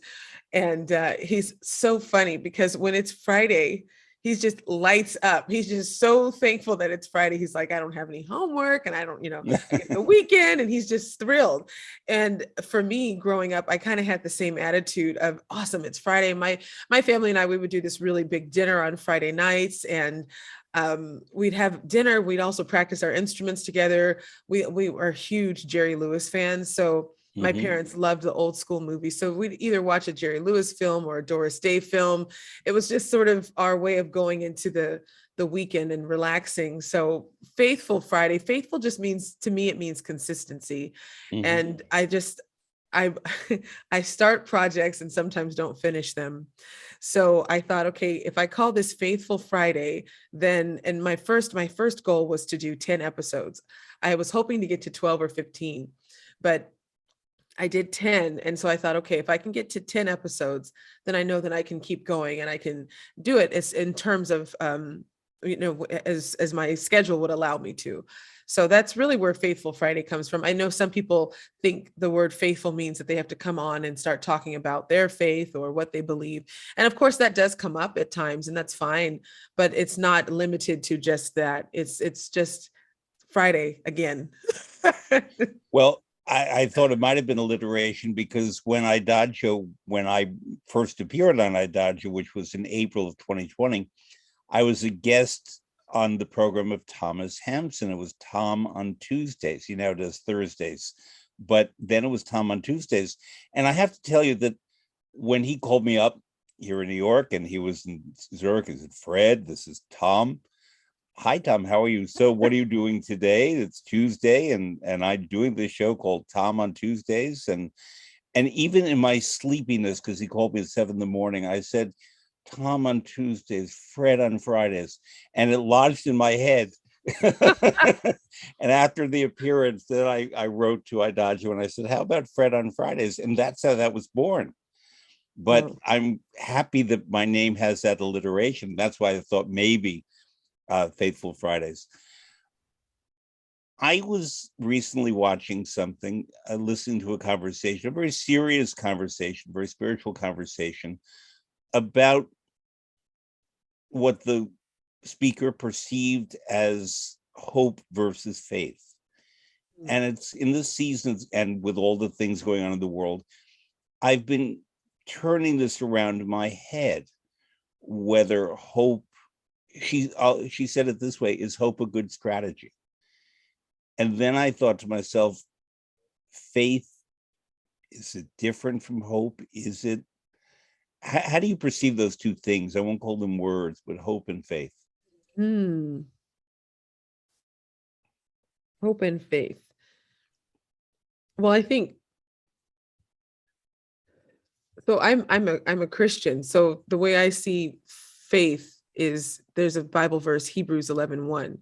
And he's so funny because when it's Friday, he's just lights up. He's just so thankful that it's Friday. He's like, I don't have any homework and I don't, I get the weekend, and he's just thrilled. And for me, growing up, I kind of had the same attitude of awesome, it's Friday. My family and I, we would do this really big dinner on Friday nights, and we'd have dinner. We'd also practice our instruments together. We were huge Jerry Lewis fans. So my Mhm. parents loved the old school movies. So we'd either watch a Jerry Lewis film or a Doris Day film. It was just sort of our way of going into the weekend and relaxing. So Faithful Friday, faithful just means, to me, it means consistency. Mhm. And I I start projects and sometimes don't finish them. So I thought, okay, if I call this Faithful Friday, then, and my first goal was to do 10 episodes. I was hoping to get to 12 or 15, but I did 10. And so I thought, okay, if I can get to 10 episodes, then I know that I can keep going and I can do it as in terms of as my schedule would allow me to. So that's really where Faithful Friday comes from. I know some people think the word faithful means that they have to come on and start talking about their faith or what they believe. And of course that does come up at times, and that's fine, but it's not limited to just that. It's just Friday again. Well, I thought it might have been alliteration because when I first appeared on Idodja, which was in April of 2020, I was a guest on the program of Thomas Hampson. It was Tom on Tuesdays. He now does Thursdays, but then it was Tom on Tuesdays. And I have to tell you that when he called me up here in New York and he was in Zurich, he said, Fred, this is Tom. Hi, Tom, how are you? So what are you doing today? It's Tuesday, and I'm doing this show called Tom on Tuesdays. And even in my sleepiness, because he called me at 7 a.m, I said, Tom on Tuesdays, Fred on Fridays. And it lodged in my head. And after the appearance, then I wrote to Idodja and I said, how about Fred on Fridays? And that's how that was born. But Oh. I'm happy that my name has that alliteration. That's why I thought maybe Faithful Fridays. I was recently watching something, listening to a conversation, a very serious conversation, very spiritual conversation about what the speaker perceived as hope versus faith. And it's in this season, and with all the things going on in the world, I've been turning this around in my head, whether hope, she said it this way, is hope a good strategy? And then I thought to myself, faith, is it different from hope? Is it, how do you perceive those two things? I won't call them words, but hope and faith. Hope and faith. Well, I think so. I'm a Christian. So the way I see faith is, there's a Bible verse, Hebrews 11:1.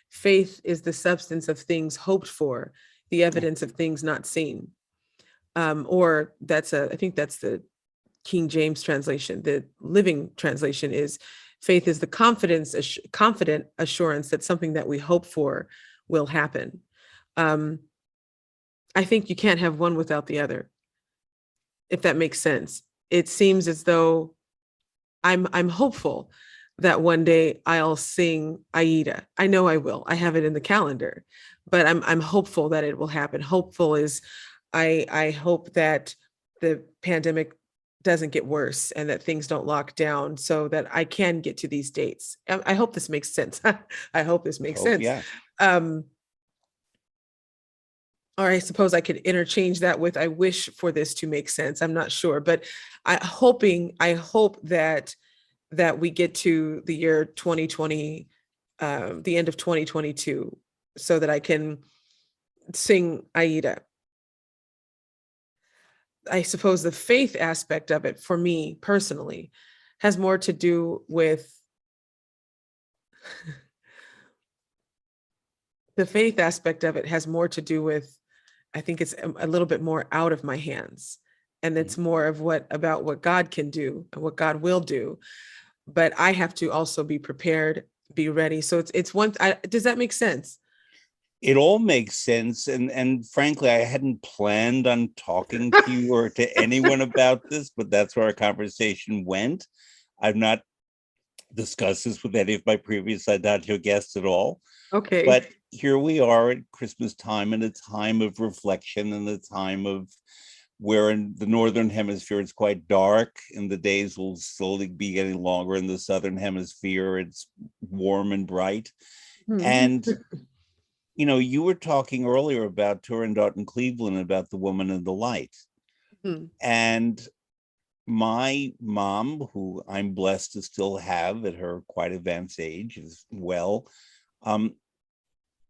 Faith is the substance of things hoped for, the evidence of things not seen. Or I think that's the King James translation. The Living Translation is, faith is the confident assurance that something that we hope for will happen. I think you can't have one without the other, if that makes sense. It seems as though I'm hopeful that one day I'll sing Aida. I know I will. I have it in the calendar, but I'm hopeful that it will happen. Hopeful is, I hope that the pandemic doesn't get worse and that things don't lock down so that I can get to these dates. I hope this makes sense. I hope this makes Hope, sense. yeah. Or I suppose I could interchange that with, I wish for this to make sense. I'm not sure, but I hope that we get to the year 2020, the end of 2022, so that I can sing Aida. I suppose the faith aspect of it, for me personally, has more to do with the faith aspect of it has more to do with, I think it's a little bit more out of my hands. And it's more of about what God can do and what God will do. But I have to also be prepared be ready. So it's one. Does that make sense? It all makes sense, and frankly, I hadn't planned on talking to you or to anyone about this, but that's where our conversation went. I've not discussed this with any of my previous Adagio guests at all, Okay. but here we are at Christmas time, and a time of reflection, and a time of where in the northern hemisphere it's quite dark and the days will slowly be getting longer. In the southern hemisphere it's warm and bright. Mhm. And you were talking earlier about Turandot in Cleveland, about the woman in the light. Mhm. And my mom, who I'm blessed to still have at her quite advanced age as well, um,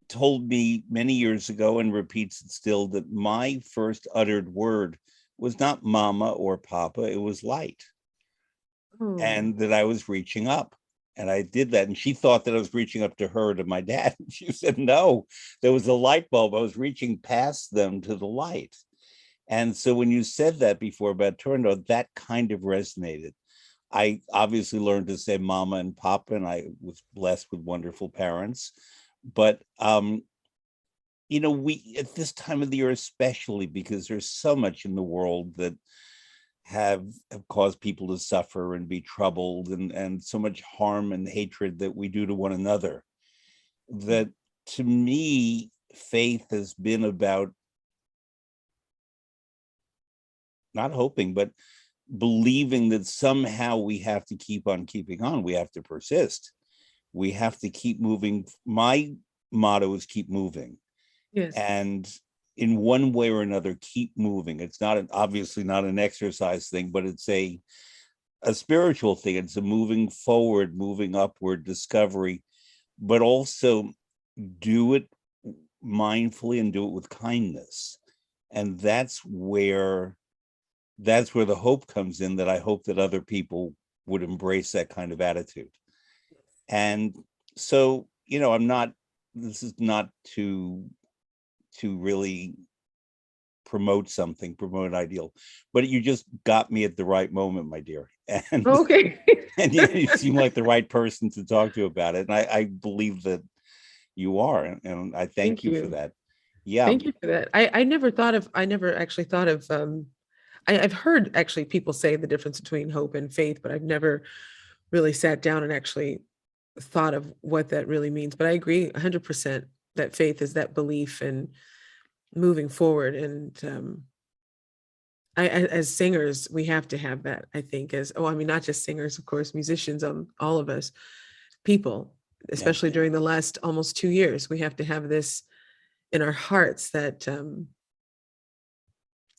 told me many years ago, and repeats it still, that my first uttered word was not mama or papa, it was light, Oh. and that I was reaching up. And I did that. And she thought that I was reaching up to her, to my dad. She said, no, there was a light bulb. I was reaching past them to the light. And so when you said that before about Turandot, that kind of resonated. I obviously learned to say mama and papa, and I was blessed with wonderful parents. But we, at this time of the year, especially because there's so much in the world that have caused people to suffer and be troubled, and so much harm and hatred that we do to one another, that to me faith has been about not hoping but believing that somehow we have to keep on keeping on, we have to persist, we have to keep moving. My motto is keep moving, Yes. and in one way or another keep moving. It's not obviously not an exercise thing, but it's a spiritual thing. It's a moving forward, moving upward discovery, but also do it mindfully and do it with kindness. And that's where the hope comes in, that I hope that other people would embrace that kind of attitude. And so, I'm not, this is not to really promote an ideal, but you just got me at the right moment, my dear. And Okay. and you seem like the right person to talk to about it. And I believe that you are, and I thank Thank you for you. that. Yeah. Thank you for that. I never actually thought of, I've heard actually people say the difference between hope and faith, but I've never really sat down and actually thought of what that really means. But I agree 100% that faith is that belief and moving forward. And as singers, we have to have that, I think, I mean, not just singers, of course, musicians, all of us people, Yeah. especially during the last almost 2 years, we have to have this in our hearts that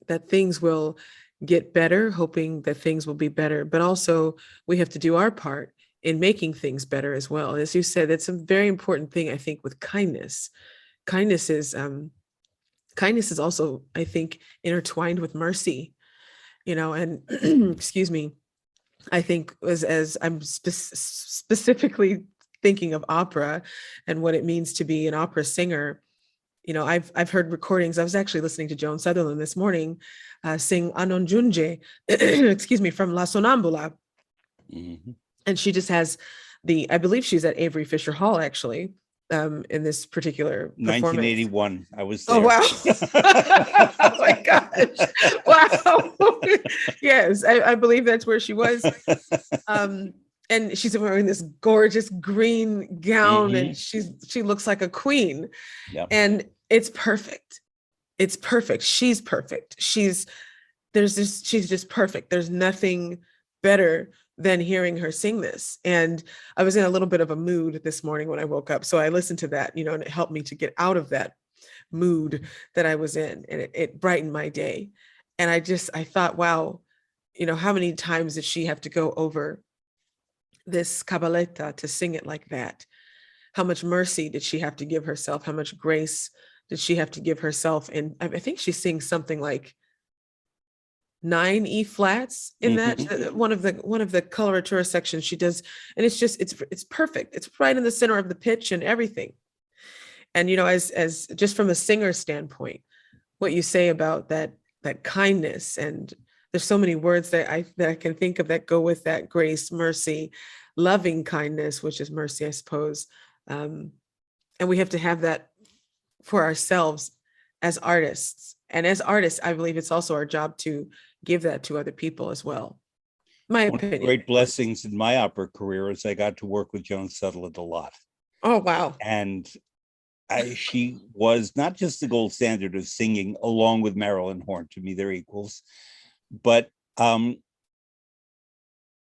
that things will get better, hoping that things will be better, but also we have to do our part in making things better as well. As you said, that's a very important thing, I think, with kindness. Kindness is kindness is also, I think, intertwined with mercy, and excuse me, I think as I'm specifically thinking of opera and what it means to be an opera singer. I've heard recordings. I was actually listening to Joan Sutherland this morning sing Anon Junje, excuse me, from La Sonambula, Mhm. and she just has I believe she's at Avery Fisher Hall actually, in this particular performance. 1981, I was Oh there. wow! Oh my gosh! Wow! Yes, I believe that's where she was. Um, and she's wearing this gorgeous green gown, and Mhm. she looks like a queen, Yeah. and it's perfect. It's perfect. She's perfect. She's just perfect. There's nothing better than hearing her sing this. And I was in a little bit of a mood this morning when I woke up. So I listened to that, and it helped me to get out of that mood that I was in. And it brightened my day. And I thought, wow, how many times did she have to go over this cabaletta to sing it like that? How much mercy did she have to give herself? How much grace did she have to give herself? And I think she sings something like 9 E flats in that Mhm. one of the coloratura sections she does, and it's perfect. It's right in the center of the pitch and everything. And as just from a singer standpoint, what you say about that kindness, and there's so many words that I can think of that go with that: grace, mercy, loving kindness, which is mercy, I suppose. Um, and we have to have that for ourselves as artists. And as artists, I believe it's also our job to give that to other people as well. My One of the opinion, great of course. blessings in my opera career is I got to work with Joan Sutherland a lot. Oh, wow. And she was not just the gold standard of singing along with Marilyn Horne. To me, they're equals, but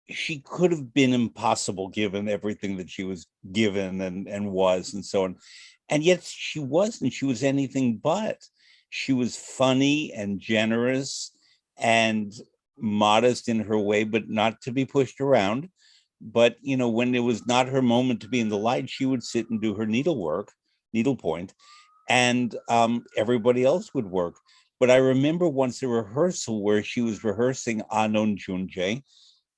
she could have been impossible given everything that she was given and was and so on. And yet she wasn't. She was anything but. She was funny and generous and modest in her way, but not to be pushed around. But, you know, when it was not her moment to be in the light, she would sit and do her needlework, needlepoint, and everybody else would work. But I remember once a rehearsal where she was rehearsing Anon Junje,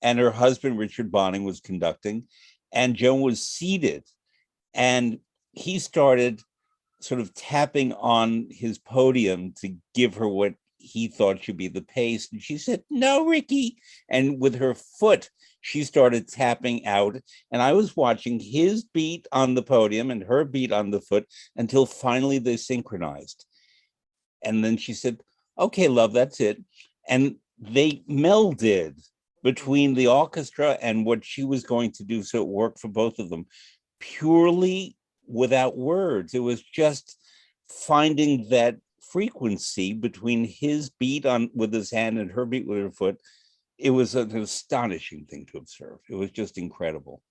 and her husband, Richard Bonning, was conducting, and Joan was seated, and he started sort of tapping on his podium to give her what he thought should be the pace. And she said, "No, Ricky." And with her foot, she started tapping out. And I was watching his beat on the podium and her beat on the foot until finally they synchronized. And then she said, "Okay, love, that's it." And they melded between the orchestra and what she was going to do. So it worked for both of them purely without words. It was just finding that frequency between his beat on with his hand and her beat with her foot. It was an astonishing thing to observe. It was just incredible.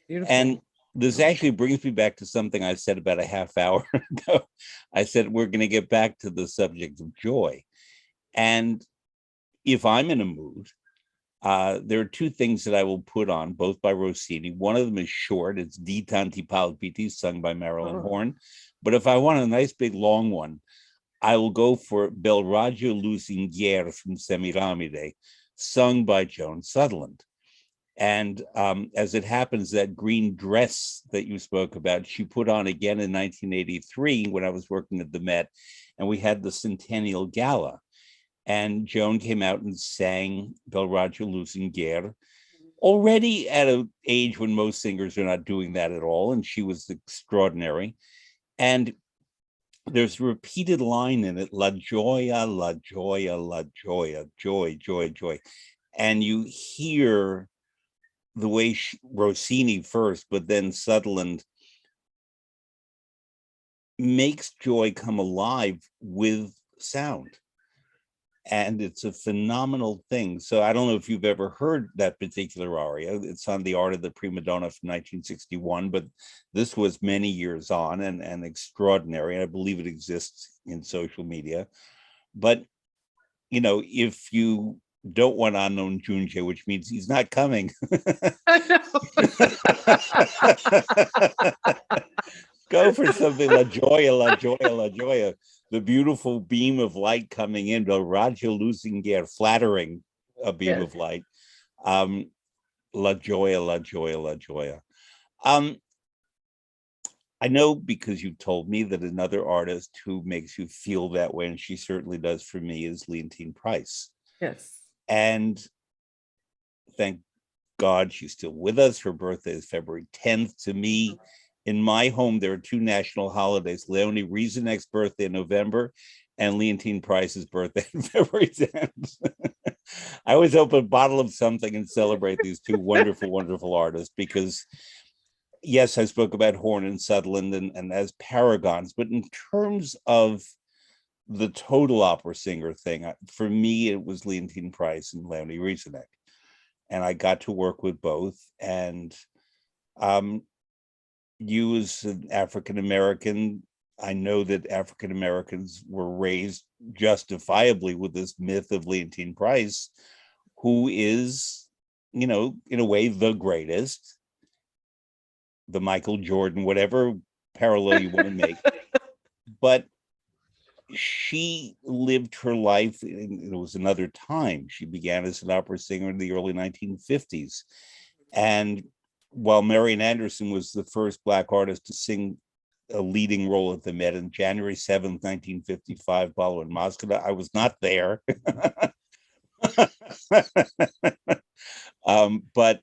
And Beautiful. this actually brings me back to something I said about a half hour ago. I said we're going to get back to the subject of joy. And if I'm in a mood, there are two things that I will put on, both by Rossini. One of them is short. It's Di Tanti Palpiti, sung by Marilyn Oh, Horne. But if I want a nice big long one, I will go for Bel Raggio Lusinghier from Semiramide, sung by Joan Sutherland. And as it happens, that green dress that you spoke about, she put on again in 1983 when I was working at the Met, and we had the Centennial Gala. And Joan came out and sang Bel Raggio Lusinghier, already at an age when most singers are not doing that at all, and she was extraordinary. And there's a repeated line in it, La gioia, la gioia, la gioia, joy, joy, joy. And you hear the way Rossini first, but then Sutherland makes joy come alive with sound. And it's a phenomenal thing. So I don't know if you've ever heard that particular aria. It's on The Art of the Prima Donna from 1961, but this was many years on and extraordinary. And I believe it exists in social media. But, you know, if you don't want Anon Junje, which means he's not coming. Go for something La Gioia, La Gioia, La Gioia. The beautiful beam of light coming in, the Raggio Lusinghier, flattering a beam yes. of light. La Gioia, La Gioia, La Gioia. I know because you told me that another artist who makes you feel that way, and she certainly does for me, is Leontyne Price. Yes. And thank God she's still with us. Her birthday is February 10th. To me, in my home, there are two national holidays: Leonie Riesenek's birthday in November and Leontyne Price's birthday on February 10th. I always open a bottle of something and celebrate these two wonderful, wonderful artists because, yes, I spoke about Horne and Sutherland and as paragons, but in terms of the total opera singer thing, for me, it was Leontyne Price and Leonie Riesenek. And I got to work with both. And you as an African American, I know that African Americans were raised justifiably with this myth of Leontyne Price, who is, you know, in a way, the greatest, the Michael Jordan, whatever parallel you want to make. But she lived her life, it was another time. She began as an opera singer in the early 1950s. And while Marian Anderson was the first Black artist to sing a leading role at the Met on January 7th, 1955, Ballo in Moscow, I was not there. But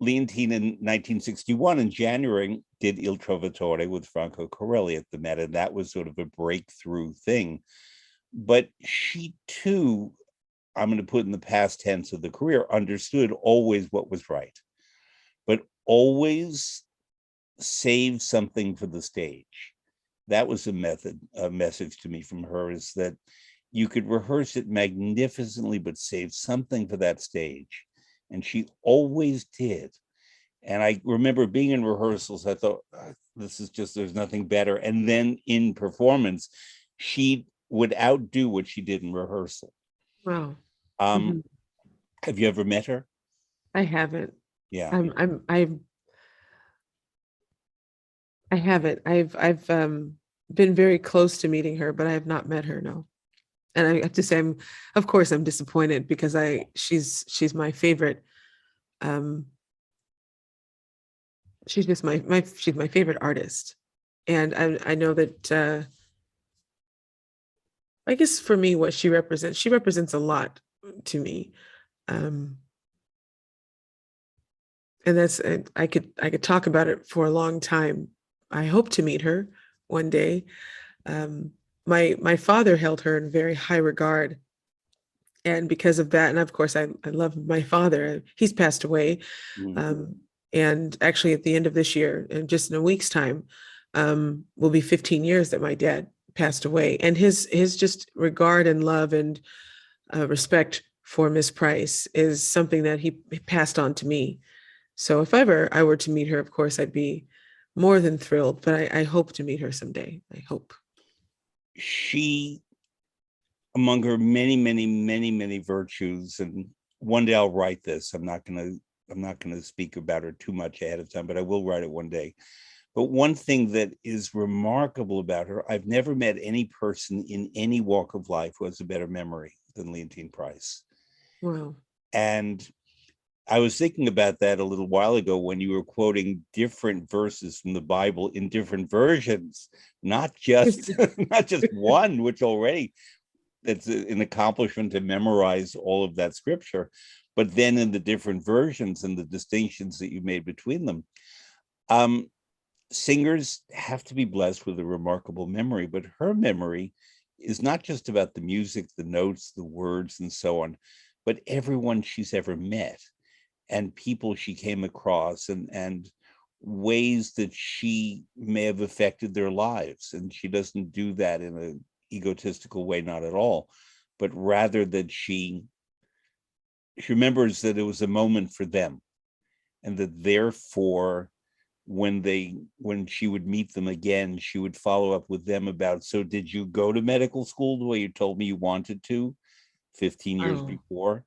Leontine in 1961 in January did Il Trovatore with Franco Corelli at the Met, and that was sort of a breakthrough thing. But she too, I'm going to put in the past tense of the career, understood always what was right, but always save something for the stage. That was a message to me from her, is that you could rehearse it magnificently, but save something for that stage. And she always did. And I remember being in rehearsals, I thought, this is just, there's nothing better. And then in performance, she would outdo what she did in rehearsal. Wow. Um, Have you ever met her? I haven't. Yeah. I haven't. I've been very close to meeting her, but I have not met her, no. And I have to say, of course I'm disappointed, because she's my favorite. She's just she's my favorite artist. And I know that I guess for me, what she represents a lot to me. And that's, I could talk about it for a long time. I hope to meet her one day. My father held her in very high regard. And because of that, and of course, I love my father. He's passed away. Mm. And actually, at the end of this year, and just in a week's time, will be 15 years that my dad passed away. And his just regard and love and respect for Miss Price is something that he passed on to me. So if ever I were to meet her, of course, I'd be more than thrilled. But I hope to meet her someday. I hope. She, among her many virtues, and one day I'll write this. I'm not gonna speak about her too much ahead of time, but I will write it one day. But one thing that is remarkable about her, I've never met any person in any walk of life who has a better memory than Leontine Price. Wow. And I was thinking about that a little while ago when you were quoting different verses from the Bible in different versions, not just not just one, which already that's an accomplishment to memorize all of that scripture, but then in the different versions and the distinctions that you made between them. Singers have to be blessed with a remarkable memory, but her memory is not just about the music, the notes, the words, and so on, but everyone she's ever met and people she came across, and ways that she may have affected their lives. And she doesn't do that in an egotistical way, not at all, but rather that she remembers that it was a moment for them, and that therefore when she would meet them again, she would follow up with them about, so did you go to medical school the way you told me you wanted to 15 years Wow. before?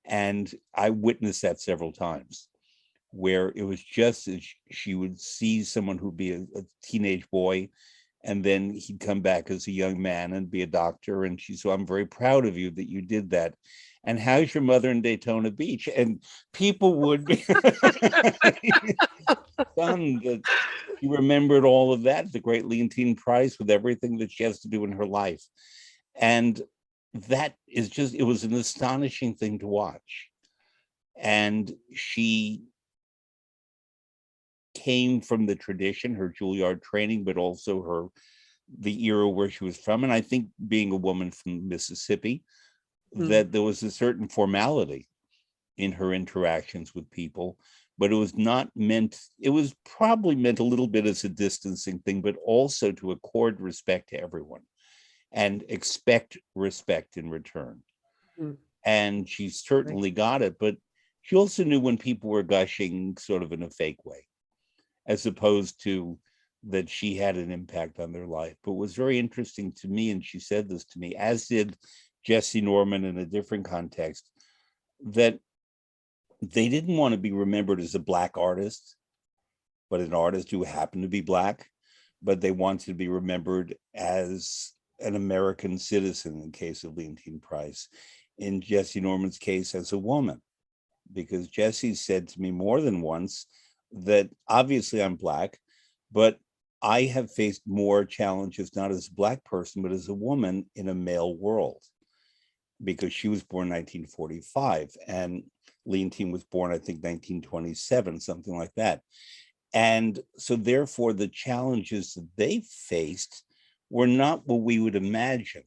And I witnessed that several times, where it was just as she would see someone who'd be a teenage boy, and then he'd come back as a young man and be a doctor. And she said, I'm very proud of you that you did that. And how's your mother in Daytona Beach? And people would be stunned that she remembered all of that, the great Leontine Price, with everything that she has to do in her life. And that is just, it was an astonishing thing to watch. And she came from the tradition, her Juilliard training, but also the era where she was from. And I think, being a woman from Mississippi, that there was a certain formality in her interactions with people, but it was not meant, it was probably meant a little bit as a distancing thing, but also to accord respect to everyone and expect respect in return. And she certainly got it, but she also knew when people were gushing sort of in a fake way, as opposed to that she had an impact on their life. But was very interesting to me, and she said this to me, as did Jesse Norman in a different context, that they didn't want to be remembered as a Black artist, but an artist who happened to be Black, but they wanted to be remembered as an American citizen, in case of Leontine Price. In Jesse Norman's case, as a woman, because Jesse said to me more than once that obviously I'm Black, but I have faced more challenges, not as a Black person, but as a woman in a male world. because she was born 1945 and Leontine was born, I think, 1927, something like that. And so therefore the challenges that they faced were not what we would imagine,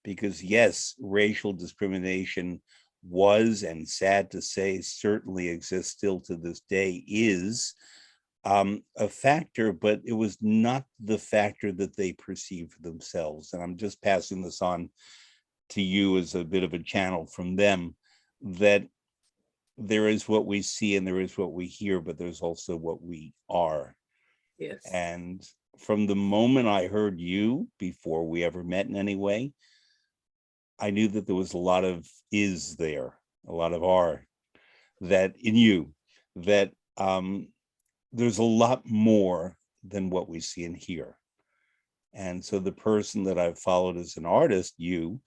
because yes, racial discrimination was, and sad to say certainly exists still to this day, is a factor, but it was not the factor that they perceive for themselves. And I'm just passing this on to you as a bit of a channel from them, that there is what we see and there is what we hear, but there's also what we are. Yes. And from the moment I heard you, before we ever met in any way, I knew that there was a lot of is there, a lot of are, that in you, that there's a lot more than what we see and hear. And so the person that I've followed as an artist, you,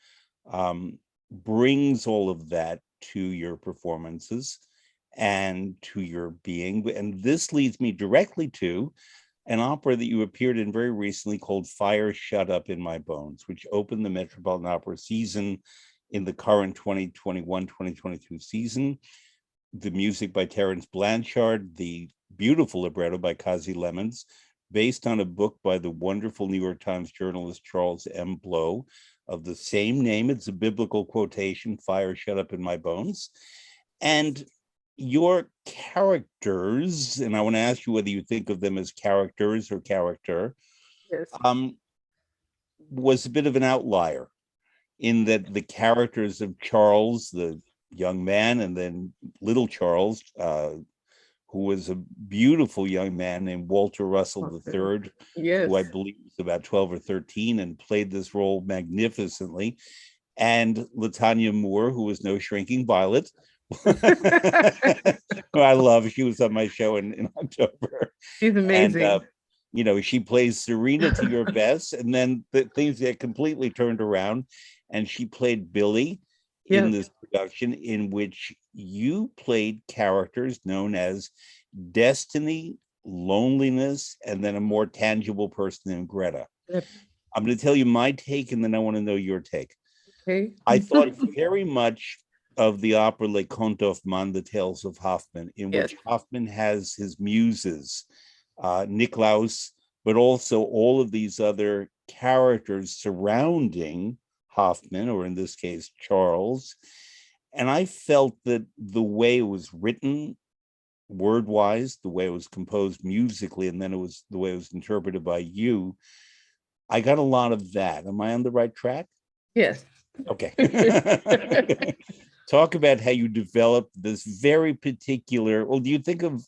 brings all of that to your performances and to your being. And this leads me directly to an opera that you appeared in very recently called Fire Shut Up in My Bones, which opened the Metropolitan Opera season in the current 2021-2022 season. The music by Terence Blanchard, the beautiful libretto by Kazi Lemons, based on a book by the wonderful New York Times journalist Charles M. Blow of the same name. It's a biblical quotation, Fire Shut Up in My Bones. And your characters, and I want to ask you whether you think of them as characters or character, Yes. was a bit of an outlier in that the characters of Charles, the young man, and then little Charles, who was a beautiful young man named Walter Russell III, Yes. who I believe was about 12 or 13 and played this role magnificently, and Latanya Moore, who was no shrinking violet, who I love. She was on my show in October. She's amazing. And, you know, she plays Serena to your best, and then the things get completely turned around, and she played Billy in this production, in which you played characters known as Destiny, Loneliness, and then a more tangible person named Greta. Yep. I'm going to tell you my take, and then I want to know your take. Okay. I thought very much of the opera Les Contes d'Hoffmann, The Tales of Hoffmann, in which Hoffmann has his muses, Niklaus, but also all of these other characters surrounding Hoffmann, or in this case, Charles. And I felt that the way it was written, word-wise, the way it was composed musically, and then it was the way it was interpreted by you, I got a lot of that. Am I on the right track? Yes. Okay. Talk about how you developed this very particular, well, do you think of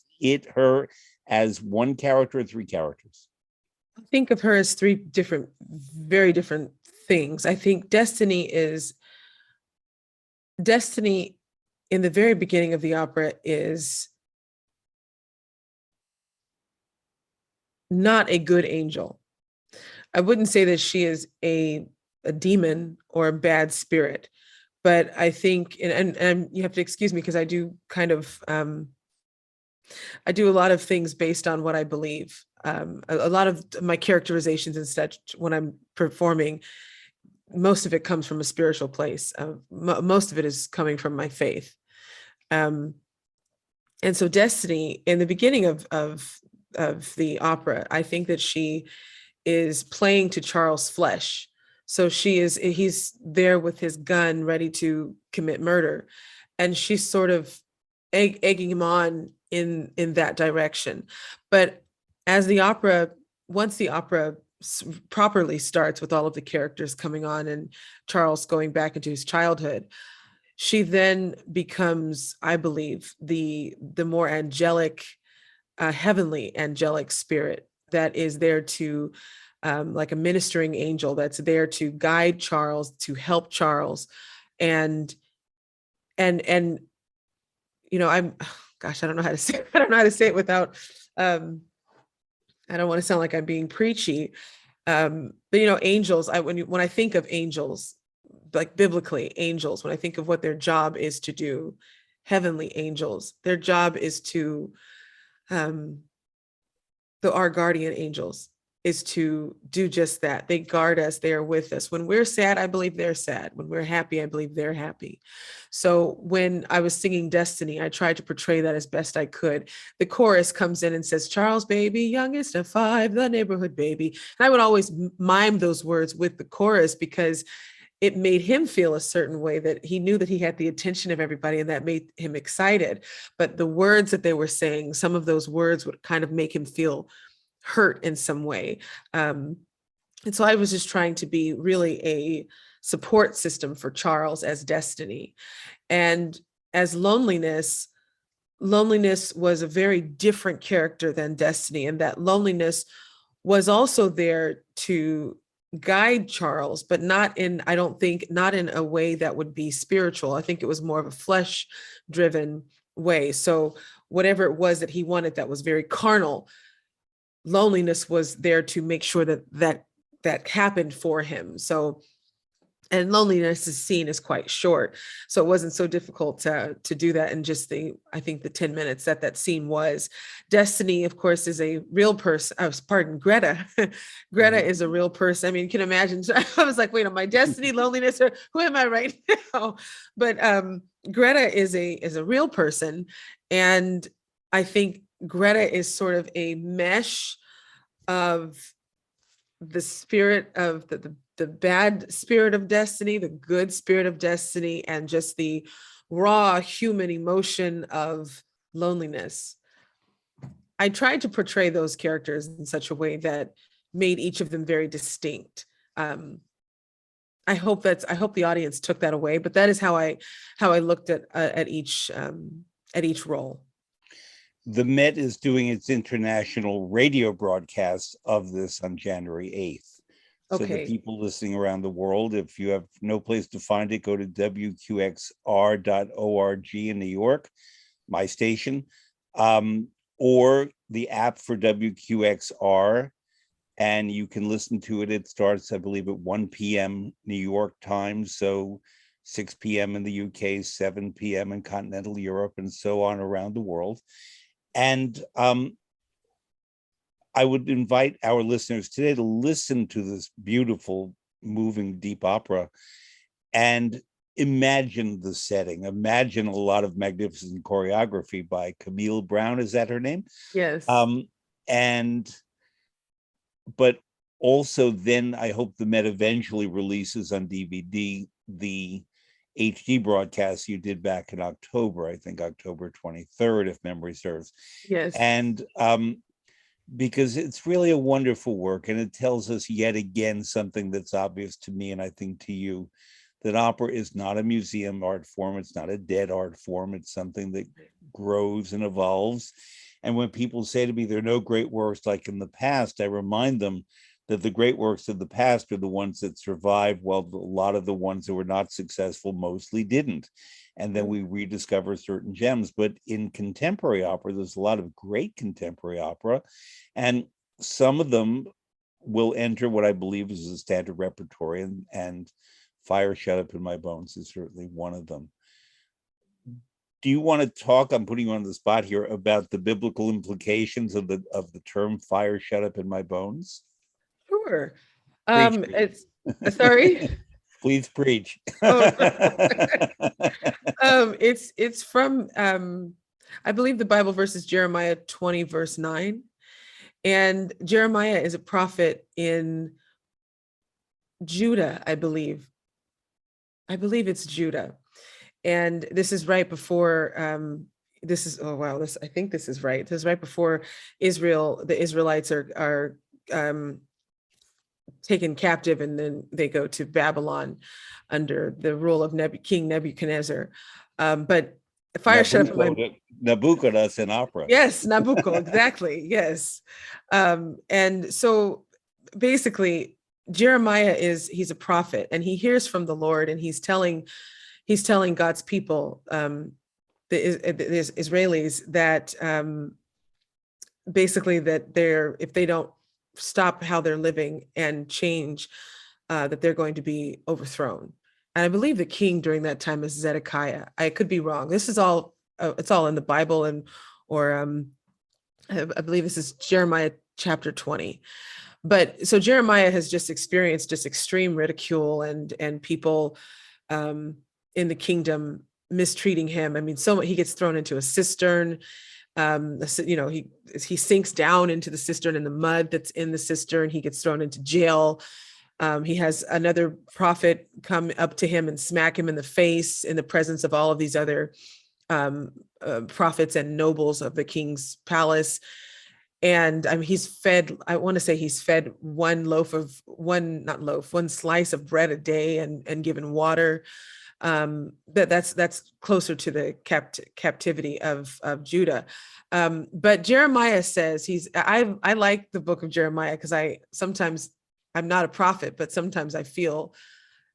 her as one character or three characters? I think of her as three different, very different things. I think Destiny in the very beginning of the opera is not a good angel. I wouldn't say that she is a demon or a bad spirit, but I think, and you have to excuse me because I do kind of, I do a lot of things based on what I believe. A lot of my characterizations and such when I'm performing, most of it comes from a spiritual place. Most of it is coming from my faith. And so Destiny, in the beginning of the opera, I think that she is playing to Charles' flesh. So he's there with his gun ready to commit murder. And she's sort of egging him on in that direction. But once the opera properly starts with all of the characters coming on and Charles going back into his childhood, she then becomes, I believe, the more angelic, heavenly angelic spirit that is there to, like a ministering angel that's there to guide Charles, to help Charles. And you know, I don't know how to say it without, I don't want to sound like I'm being preachy. But you know, angels, when I think of angels, like biblically angels, when I think of what their job is to do, heavenly angels, their job is to, our guardian angels, is to do just that. They guard us, they are with us. When we're sad, I believe they're sad. When we're happy, I believe they're happy. So when I was singing Destiny, I tried to portray that as best I could. The chorus comes in and says, Charles, baby, youngest of five, the neighborhood baby. And I would always mime those words with the chorus because it made him feel a certain way, that he knew that he had the attention of everybody, and that made him excited. But the words that they were saying, some of those words would kind of make him feel hurt in some way. And so I was just trying to be really a support system for Charles as Destiny. And as Loneliness, Loneliness was a very different character than Destiny, and that loneliness was also there to guide Charles, but not in, I don't think, not in a way that would be spiritual. I think it was more of a flesh driven way. So whatever it was that he wanted that was very carnal, Loneliness was there to make sure that happened for him. So, and Loneliness's scene is quite short, so it wasn't so difficult to do that in just I think the 10 minutes that scene was. Destiny, of course, is a real person. Pardon, Greta. Greta is a real person. I mean, you can imagine. I was like, wait, am I Destiny, Loneliness, or who am I right now? But Greta is a real person, and I think Greta is sort of a mesh of the spirit of the bad spirit of Destiny, the good spirit of Destiny, and just the raw human emotion of Loneliness. I tried to portray those characters in such a way that made each of them very distinct. I hope the audience took that away, but that is how I looked at each role. The Met is doing its international radio broadcast of this on January 8th. So the Okay. people listening around the world, if you have no place to find it, go to wqxr.org in New York, my station, or the app for WQXR, and you can listen to it. It starts, I believe, at 1 p.m. New York time, so 6 p.m. in the UK, 7 p.m. in continental Europe, and so on around the world. And I would invite our listeners today to listen to this beautiful, moving, deep opera and imagine the setting. Imagine a lot of magnificent choreography by Camille Brown. Is that her name? Yes. But also then I hope the Met eventually releases on DVD the HD broadcast you did back in October, I think October 23rd, if memory serves. Yes. And because it's really a wonderful work, and it tells us yet again something that's obvious to me, and I think to you, that opera is not a museum art form. It's not a dead art form. It's something that grows and evolves. And when people say to me, there are no great works like in the past, I remind them that the great works of the past are the ones that survived, while a lot of the ones that were not successful mostly didn't. And then we rediscover certain gems. But in contemporary opera, there's a lot of great contemporary opera, and some of them will enter what I believe is the standard repertory, and Fire Shut Up in My Bones is certainly one of them. Do you want to talk, I'm putting you on the spot here, about the biblical implications of the term fire shut up in my bones? Sure. Preach, It's sorry. Please preach. Oh, it's from I believe the Bible verse is Jeremiah 20 verse 9, and Jeremiah is a prophet in Judah, I believe it's Judah, and this is right before this is, oh wow, I think this is right. This is right before the Israelites are taken captive, and then they go to Babylon under the rule of King Nebuchadnezzar. But fire shut up in my Nabucodonosor in opera. Yes, Nabucco, exactly. Yes. And so basically Jeremiah he's a prophet, and he hears from the Lord, and he's telling God's people, the Israelis, that basically that if they don't stop how they're living and change, that they're going to be overthrown. And I believe the king during that time is Zedekiah. I could be wrong. This is all it's all in the Bible, or I believe this is Jeremiah chapter 20. But so Jeremiah has just experienced just extreme ridicule and people in the kingdom mistreating him. I mean, so he gets thrown into a cistern. He sinks down into the cistern in the mud that's in the cistern. He gets thrown into jail. He has another prophet come up to him and smack him in the face in the presence of all of these other prophets and nobles of the king's palace. And I want to say he's fed one slice of bread a day and given water. That's closer to the captivity of Judah. But Jeremiah says I like the book of Jeremiah because I'm not a prophet, but sometimes I feel,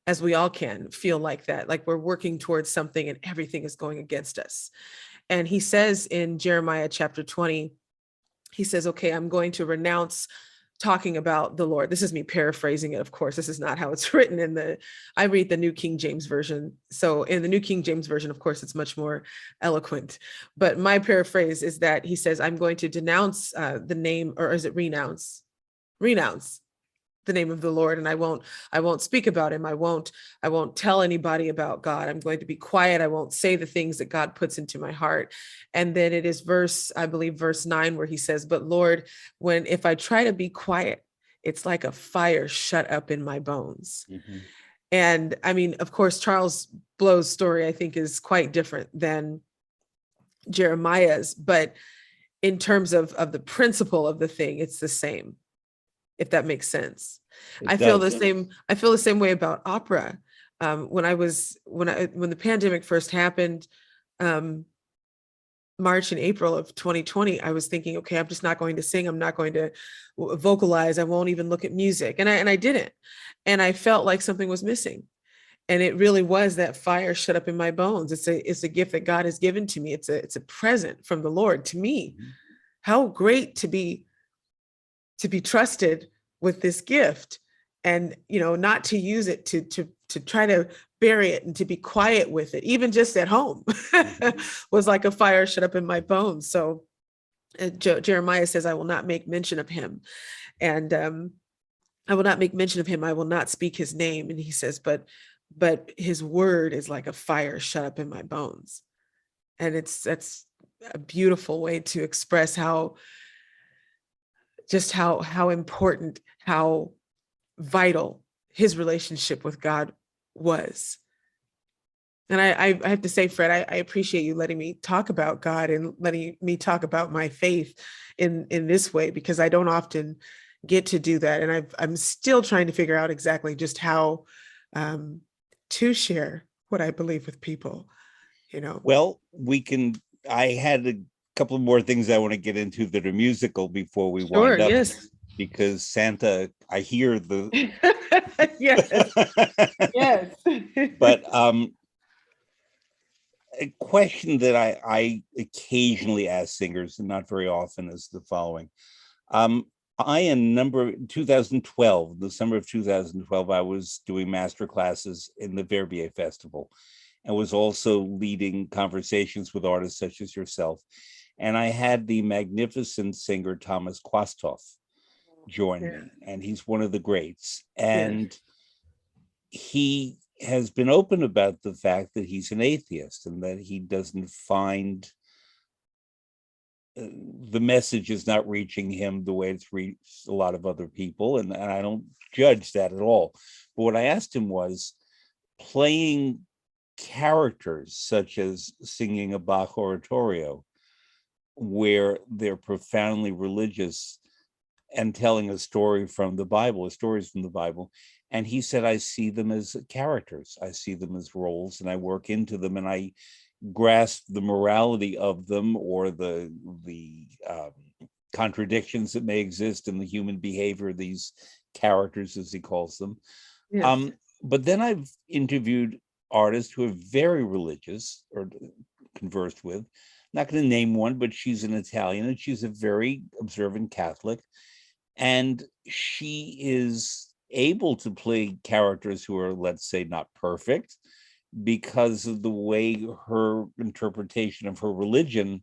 as we all can feel like that, like we're working towards something and everything is going against us. And he says in Jeremiah chapter 20, he says, okay, I'm going to renounce talking about the Lord. This is me paraphrasing it, of course. This is not how it's written I read the New King James Version. So in the New King James Version, of course, it's much more eloquent. But my paraphrase is that he says, I'm going to denounce the name, or is it renounce? Renounce the name of the Lord, and I won't speak about him. I won't tell anybody about God. I'm going to be quiet. I won't say the things that God puts into my heart. And then it is verse 9, where he says, but Lord, if I try to be quiet, it's like a fire shut up in my bones. Mm-hmm. And I mean, of course, Charles Blow's story, I think, is quite different than Jeremiah's, but in terms of the principle of the thing, it's the same, if that makes sense. I feel the same way about opera. When the pandemic first happened, March and April of 2020, I was thinking, okay, I'm just not going to sing. I'm not going to vocalize. I won't even look at music. And I didn't. And I felt like something was missing. And it really was that fire shut up in my bones. It's a gift that God has given to me. It's a present from the Lord to me. Mm-hmm. How great to be trusted with this gift, and not to use it to try to bury it and to be quiet with it, even just at home. Mm-hmm. Was like a fire shut up in my bones. So Jeremiah says, I will not make mention of him, and I will not make mention of him. I will not speak his name. And he says, but his word is like a fire shut up in my bones. And that's a beautiful way to express how important, how vital his relationship with God was. And I have to say, Fred, I appreciate you letting me talk about God and letting me talk about my faith in this way, because I don't often get to do that. And I'm still trying to figure out exactly just how to share what I believe with people, Well, I had a couple more things I want to get into that are musical before we wind up. Yes. Because Santa, I hear the yes. Yes. But a question that I occasionally ask singers, and not very often, is the following. In 2012, the summer of 2012, I was doing master classes in the Verbier Festival and was also leading conversations with artists such as yourself. And I had the magnificent singer Thomas Quasthoff join me, and he's one of the greats. And he has been open about the fact that he's an atheist and that he doesn't find the message is not reaching him the way it's reached a lot of other people. And I don't judge that at all. But what I asked him was, playing characters such as singing a Bach oratorio, where they're profoundly religious and telling a story from the Bible, stories from the Bible. And he said, I see them as characters. I see them as roles, and I work into them, and I grasp the morality of them, or the contradictions that may exist in the human behavior of these characters, as he calls them. Yes. But then I've interviewed artists who are very religious, or conversed with. I'm not going to name one, but she's an Italian, and she's a very observant Catholic. And she is able to play characters who are, let's say, not perfect, because of the way her interpretation of her religion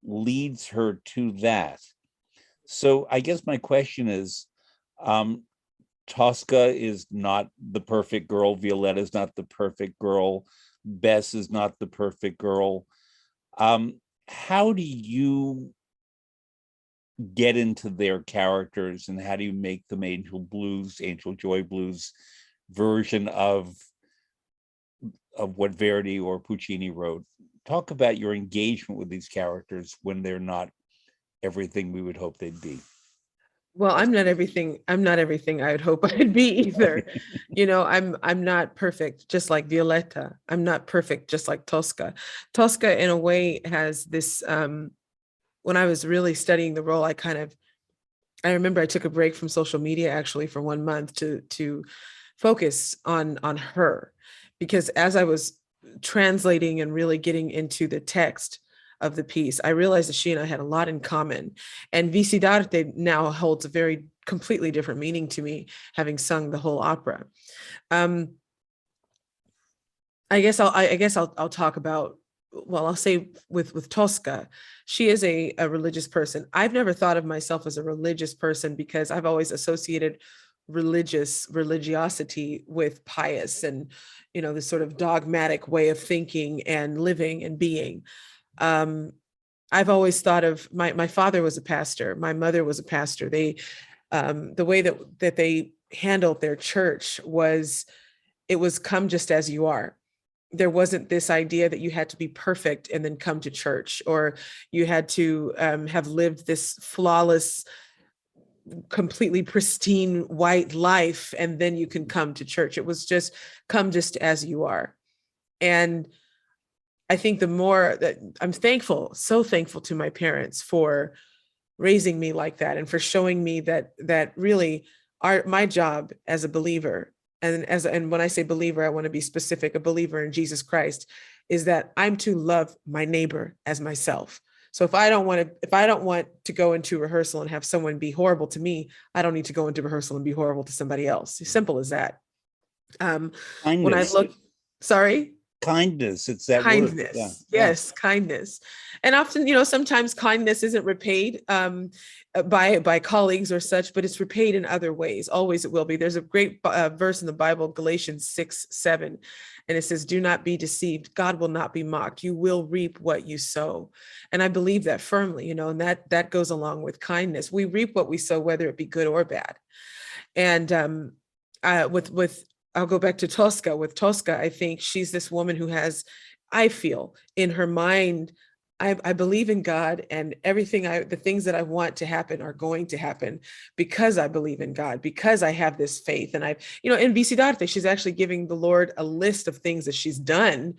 leads her to that. So I guess my question is, Um, Tosca is not the perfect girl. Violetta is not the perfect girl. Bess is not the perfect girl. How do you get into their characters, and how do you make them Angel Joy Blues version of what Verdi or Puccini wrote? Talk about your engagement with these characters when they're not everything we would hope they'd be. Well, I'm not everything I would hope I'd be either. I'm not perfect, just like Violetta. I'm not perfect, just like Tosca. Tosca, in a way, has this. When I was really studying the role, I remember I took a break from social media actually for 1 month to focus on her, because as I was translating and really getting into the text of the piece, I realized that she and I had a lot in common. And Visidarte now holds a very completely different meaning to me, having sung the whole opera. Um, I guess I'll talk about, well, I'll say with Tosca, she is a religious person. I've never thought of myself as a religious person because I've always associated religiosity with pious and, this sort of dogmatic way of thinking and living and being. Um, I've always thought of my father was a pastor, my mother was a pastor. The way that they handled their church was, it was come just as you are. There wasn't this idea that you had to be perfect and then come to church, or you had to have lived this flawless, completely pristine white life and then you can come to church. It was just come just as you are. And I think the more that I'm thankful, so thankful to my parents for raising me like that and for showing me that really my job as a believer, and when I say believer, I want to be specific, a believer in Jesus Christ, is that I'm to love my neighbor as myself. So if I don't want to go into rehearsal and have someone be horrible to me, I don't need to go into rehearsal and be horrible to somebody else. Simple as that. When I look, sorry? Kindness, it's that word. Yeah. Yes, kindness. And often, sometimes kindness isn't repaid by colleagues or such, but it's repaid in other ways. Always it will be. There's a great verse in the Bible, Galatians 6:7, and it says, "Do not be deceived. God will not be mocked. You will reap what you sow." And I believe that firmly, and that goes along with kindness. We reap what we sow, whether it be good or bad. And with I'll go back to Tosca. With Tosca, I think she's this woman who has, I feel in her mind, I believe in God, and the things that I want to happen are going to happen because I believe in God, because I have this faith. And in Visidarte, she's actually giving the Lord a list of things that she's done.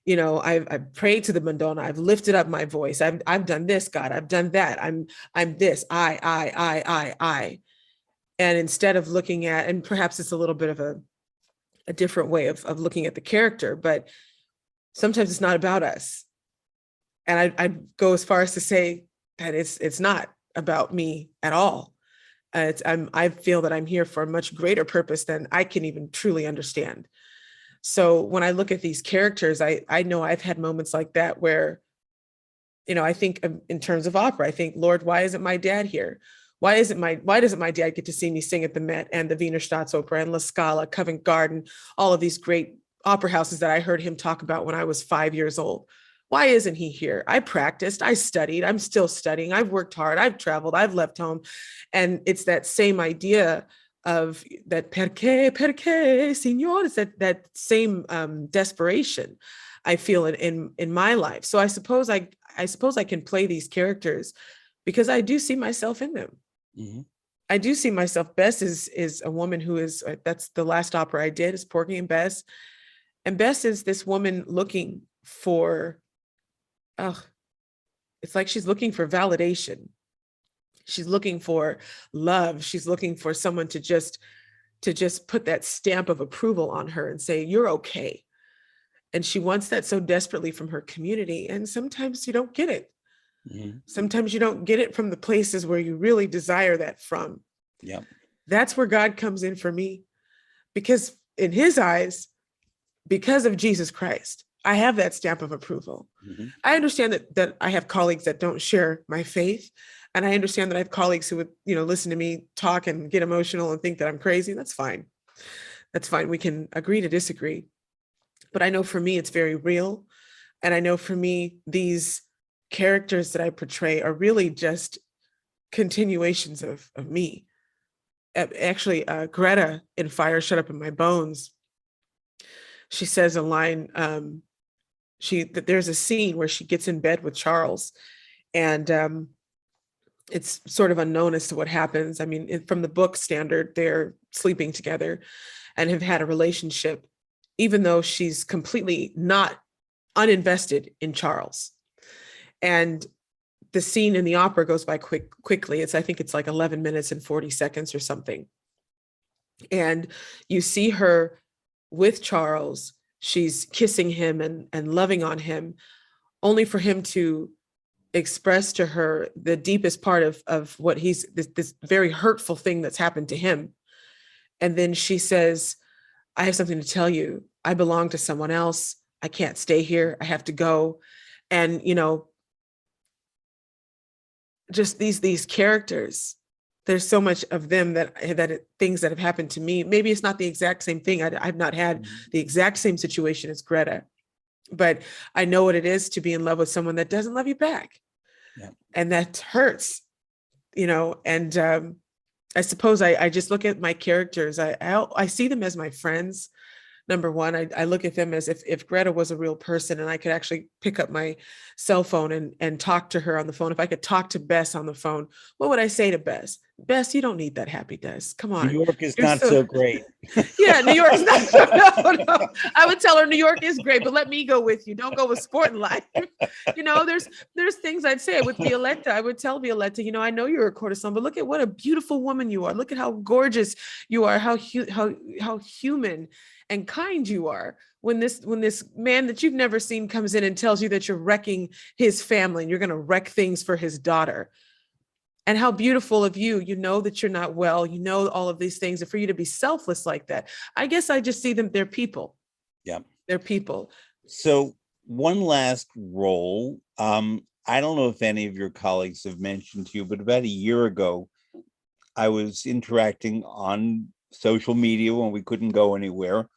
I've prayed to the Madonna. I've lifted up my voice. I've done this, God. I've done that. I'm this. I. And instead of looking at, and perhaps it's a little bit of a different way of looking at the character, but sometimes it's not about us. And I'd go as far as to say that it's not about me at all. I feel that I'm here for a much greater purpose than I can even truly understand. So when I look at these characters, I know I've had moments like that where, I think in terms of opera, I think, Lord, why isn't my dad here? Why doesn't my dad get to see me sing at the Met and the Wiener Staatsoper and La Scala, Covent Garden, all of these great opera houses that I heard him talk about when I was 5 years old? Why isn't he here? I practiced, I studied, I'm still studying, I've worked hard, I've traveled, I've left home. And it's that same idea of that perché, signor, it's that same desperation I feel in my life. So I suppose I can play these characters because I do see myself in them. Mm-hmm. I do see myself. Bess is a woman who is, that's the last opera I did, is Porgy and Bess. And Bess is this woman looking for, it's like she's looking for validation. She's looking for love. She's looking for someone to just put that stamp of approval on her and say, you're okay. And she wants that so desperately from her community. And sometimes you don't get it. Mm-hmm. Sometimes you don't get it from the places where you really desire that from. Yeah. That's where God comes in for me, because in his eyes, because of Jesus Christ, I have that stamp of approval. Mm-hmm. I understand that I have colleagues that don't share my faith. And I understand that I have colleagues who would, listen to me talk and get emotional and think that I'm crazy. That's fine. That's fine. We can agree to disagree. But I know for me, it's very real. And I know for me, these characters that I portray are really just continuations of me. Actually, Greta in Fire Shut Up in My Bones, she says a line, that there's a scene where she gets in bed with Charles, and it's sort of unknown as to what happens. I mean, from the book standard, they're sleeping together and have had a relationship, even though she's completely not uninvested in Charles. And the scene in the opera goes by quickly. I think it's like 11 minutes and 40 seconds or something. And you see her with Charles, she's kissing him and loving on him, only for him to express to her the deepest part of what he's, this very hurtful thing that's happened to him. And then she says, I have something to tell you. I belong to someone else. I can't stay here. I have to go. And, just these characters, there's so much of them things that have happened to me. Maybe it's not the exact same thing. I've not had the exact same situation as Greta, but I know what it is to be in love with someone that doesn't love you back. Yeah. And that hurts, and I suppose I just look at my characters. I see them as my friends. Number one, I look at them as if Greta was a real person and I could actually pick up my cell phone and talk to her on the phone. If I could talk to Bess on the phone, what would I say to Bess? Bess, you don't need that happy Des. Come on. New York is You're not so great. Yeah, New York is not. No. I would tell her New York is great, but let me go with you. Don't go with Sport Life. There's things I'd say with Violetta. I would tell Violetta, I know you're a courtesan, but look at what a beautiful woman you are. Look at how gorgeous you are. How human and kind you are. When this man that you've never seen comes in and tells you that you're wrecking his family and you're going to wreck things for his daughter. And how beautiful of you, that you're not well, all of these things, and for you to be selfless like that. I guess I just see them, they're people. Yeah. They're people. So one last role. I don't know if any of your colleagues have mentioned to you, but about a year ago, I was interacting on social media when we couldn't go anywhere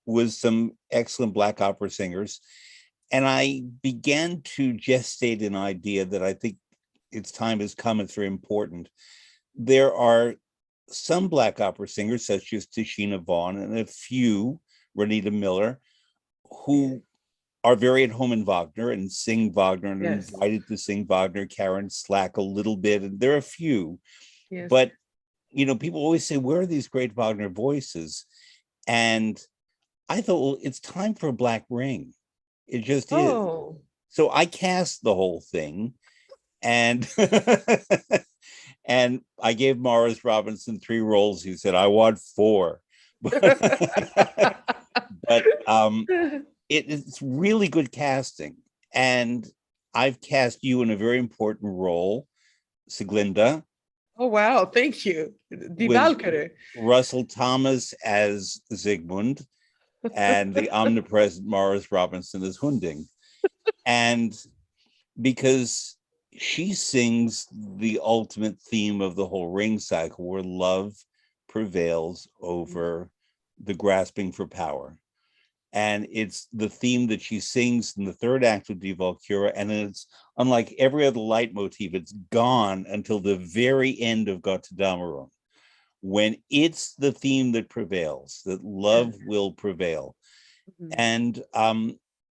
with some excellent Black opera singers. And I began to gestate an idea that I think its time has come. It's very important. There are some Black opera singers, such as Tashina Vaughn, and a few, Renita Miller, who are very at home in Wagner and sing Wagner and Yes. are invited to sing Wagner. Karen Slack a little bit, and there are a few. Yes. But, people always say, where are these great Wagner voices? And I thought, well, it's time for a Black ring. It just is. So I cast the whole thing. And and I gave Morris Robinson 3 roles. He said, I want 4. But it's really good casting. And I've cast you in a very important role, Sieglinde. Oh, wow. Thank you. Die Valkyrie. Russell Thomas as Siegmund and the omnipresent Morris Robinson as Hunding. And because she sings the ultimate theme of the whole Ring cycle, where love prevails over the grasping for power. And it's the theme that she sings in the 3rd act of Die Walküre, and it's unlike every other leitmotif, it's gone until the very end of Götterdämmerung, when it's the theme that prevails, that love will prevail. And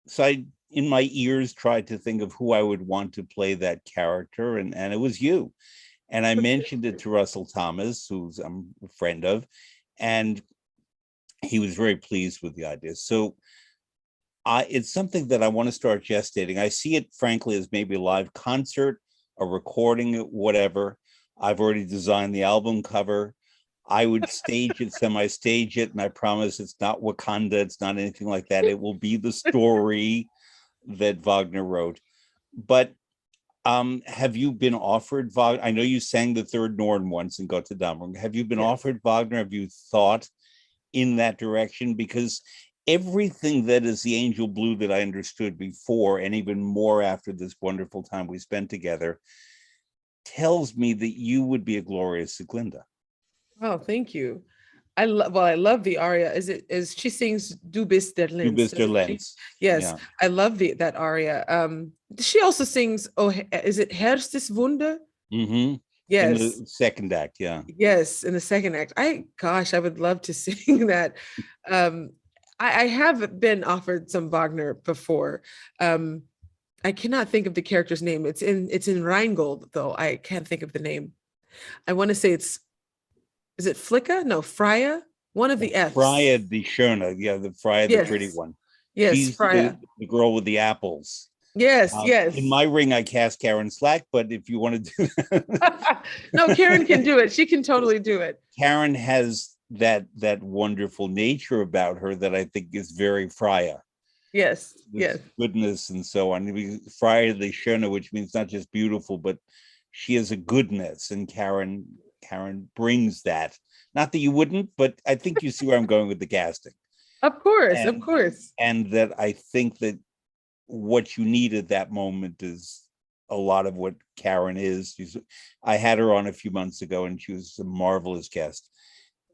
so I, in my ears, tried to think of who I would want to play that character, and it was you. And I mentioned it to Russell Thomas, who's I'm a friend of, and he was very pleased with the idea. So it's something that I want to start gestating. I see it, frankly, as maybe a live concert, a recording, whatever. I've already designed the album cover. I would stage it, semi-stage it, and I promise it's not Wakanda, it's not anything like that. It will be the story that Wagner wrote. But have you been offered Wagner? I know you sang the 3rd Norn once in Götterdämmerung. Have you been offered Wagner? Have you thought in that direction? Because everything that is the Angel Blue that I understood before, and even more after this wonderful time we spent together, tells me that you would be a glorious Seglinda. Oh, thank you. I love the aria. Is she sings Du bist der Du Lenz, bist der doesn't she? Lenz. Yes, Yeah. I love that aria. She also sings, oh, is it Herbst ist Wunder? Mm-hmm. In Yes, the second act, yeah. yes, in the second act. I would love to sing that. Um, I have been offered some Wagner before. I cannot think of the character's name. It's in Rheingold, though. I can't think of the name. I want to say is it Flicka? No, Freya? One of the F's. Freya the Schöne, yeah, the Freya the pretty Yes. one. Yes, She's Freya. the girl with the apples. Yes, yes. In my ring, I cast Karen Slack, but if you want to do that, No, Karen can do it. She can totally do it. Karen has that wonderful nature about her that I think is very Freya. Yes, This yes. goodness and so on. Freya the Schöne, which means not just beautiful, but she has a goodness, and Karen brings that. Not that you wouldn't, but I think you see where I'm going with the casting. Of course, And- of course. And that I think that what you need at that moment is a lot of what Karen is. I had her on a few months ago, and she was a marvelous guest.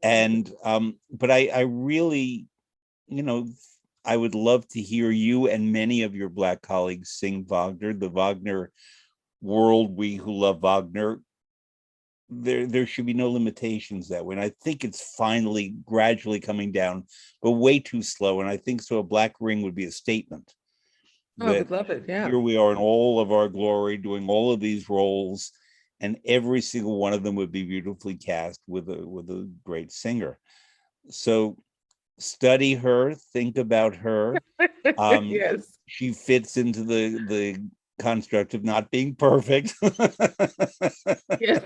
And but I really, I would love to hear you and many of your Black colleagues sing Wagner. The Wagner world, we who love Wagner, there should be no limitations that way. And I think it's finally gradually coming down, but way too slow. And I think so a Black ring would be a statement. Oh, I would love it. Yeah. Here we are in all of our glory, doing all of these roles, and every single one of them would be beautifully cast with a great singer. So study her, think about her. Yes. She fits into the construct of not being perfect, Yes.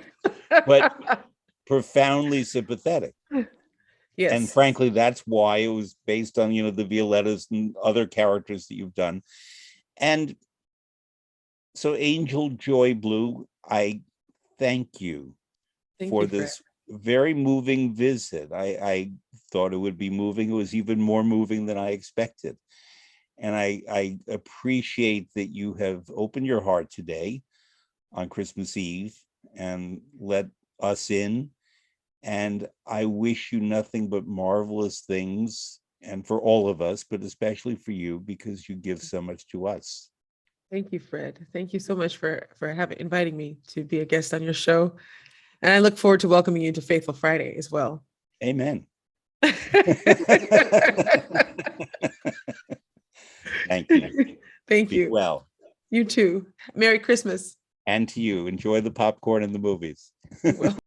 but profoundly sympathetic. Yes. And frankly, that's why it was based on, the Violettas and other characters that you've done. And so Angel Joy Blue, I thank you Thank for you, Fred. this very moving visit. I thought it would be moving. It was even more moving than I expected. And I appreciate that you have opened your heart today on Christmas Eve and let us in. And I wish you nothing but marvelous things, and for all of us, but especially for you, because you give so much to us. Thank you, Fred. Thank you so much for inviting me to be a guest on your show. And I look forward to welcoming you to Faithful Friday as well. Amen. Thank you. Thank Be you. well. You too. Merry Christmas. And to you, enjoy the popcorn and the movies. Well.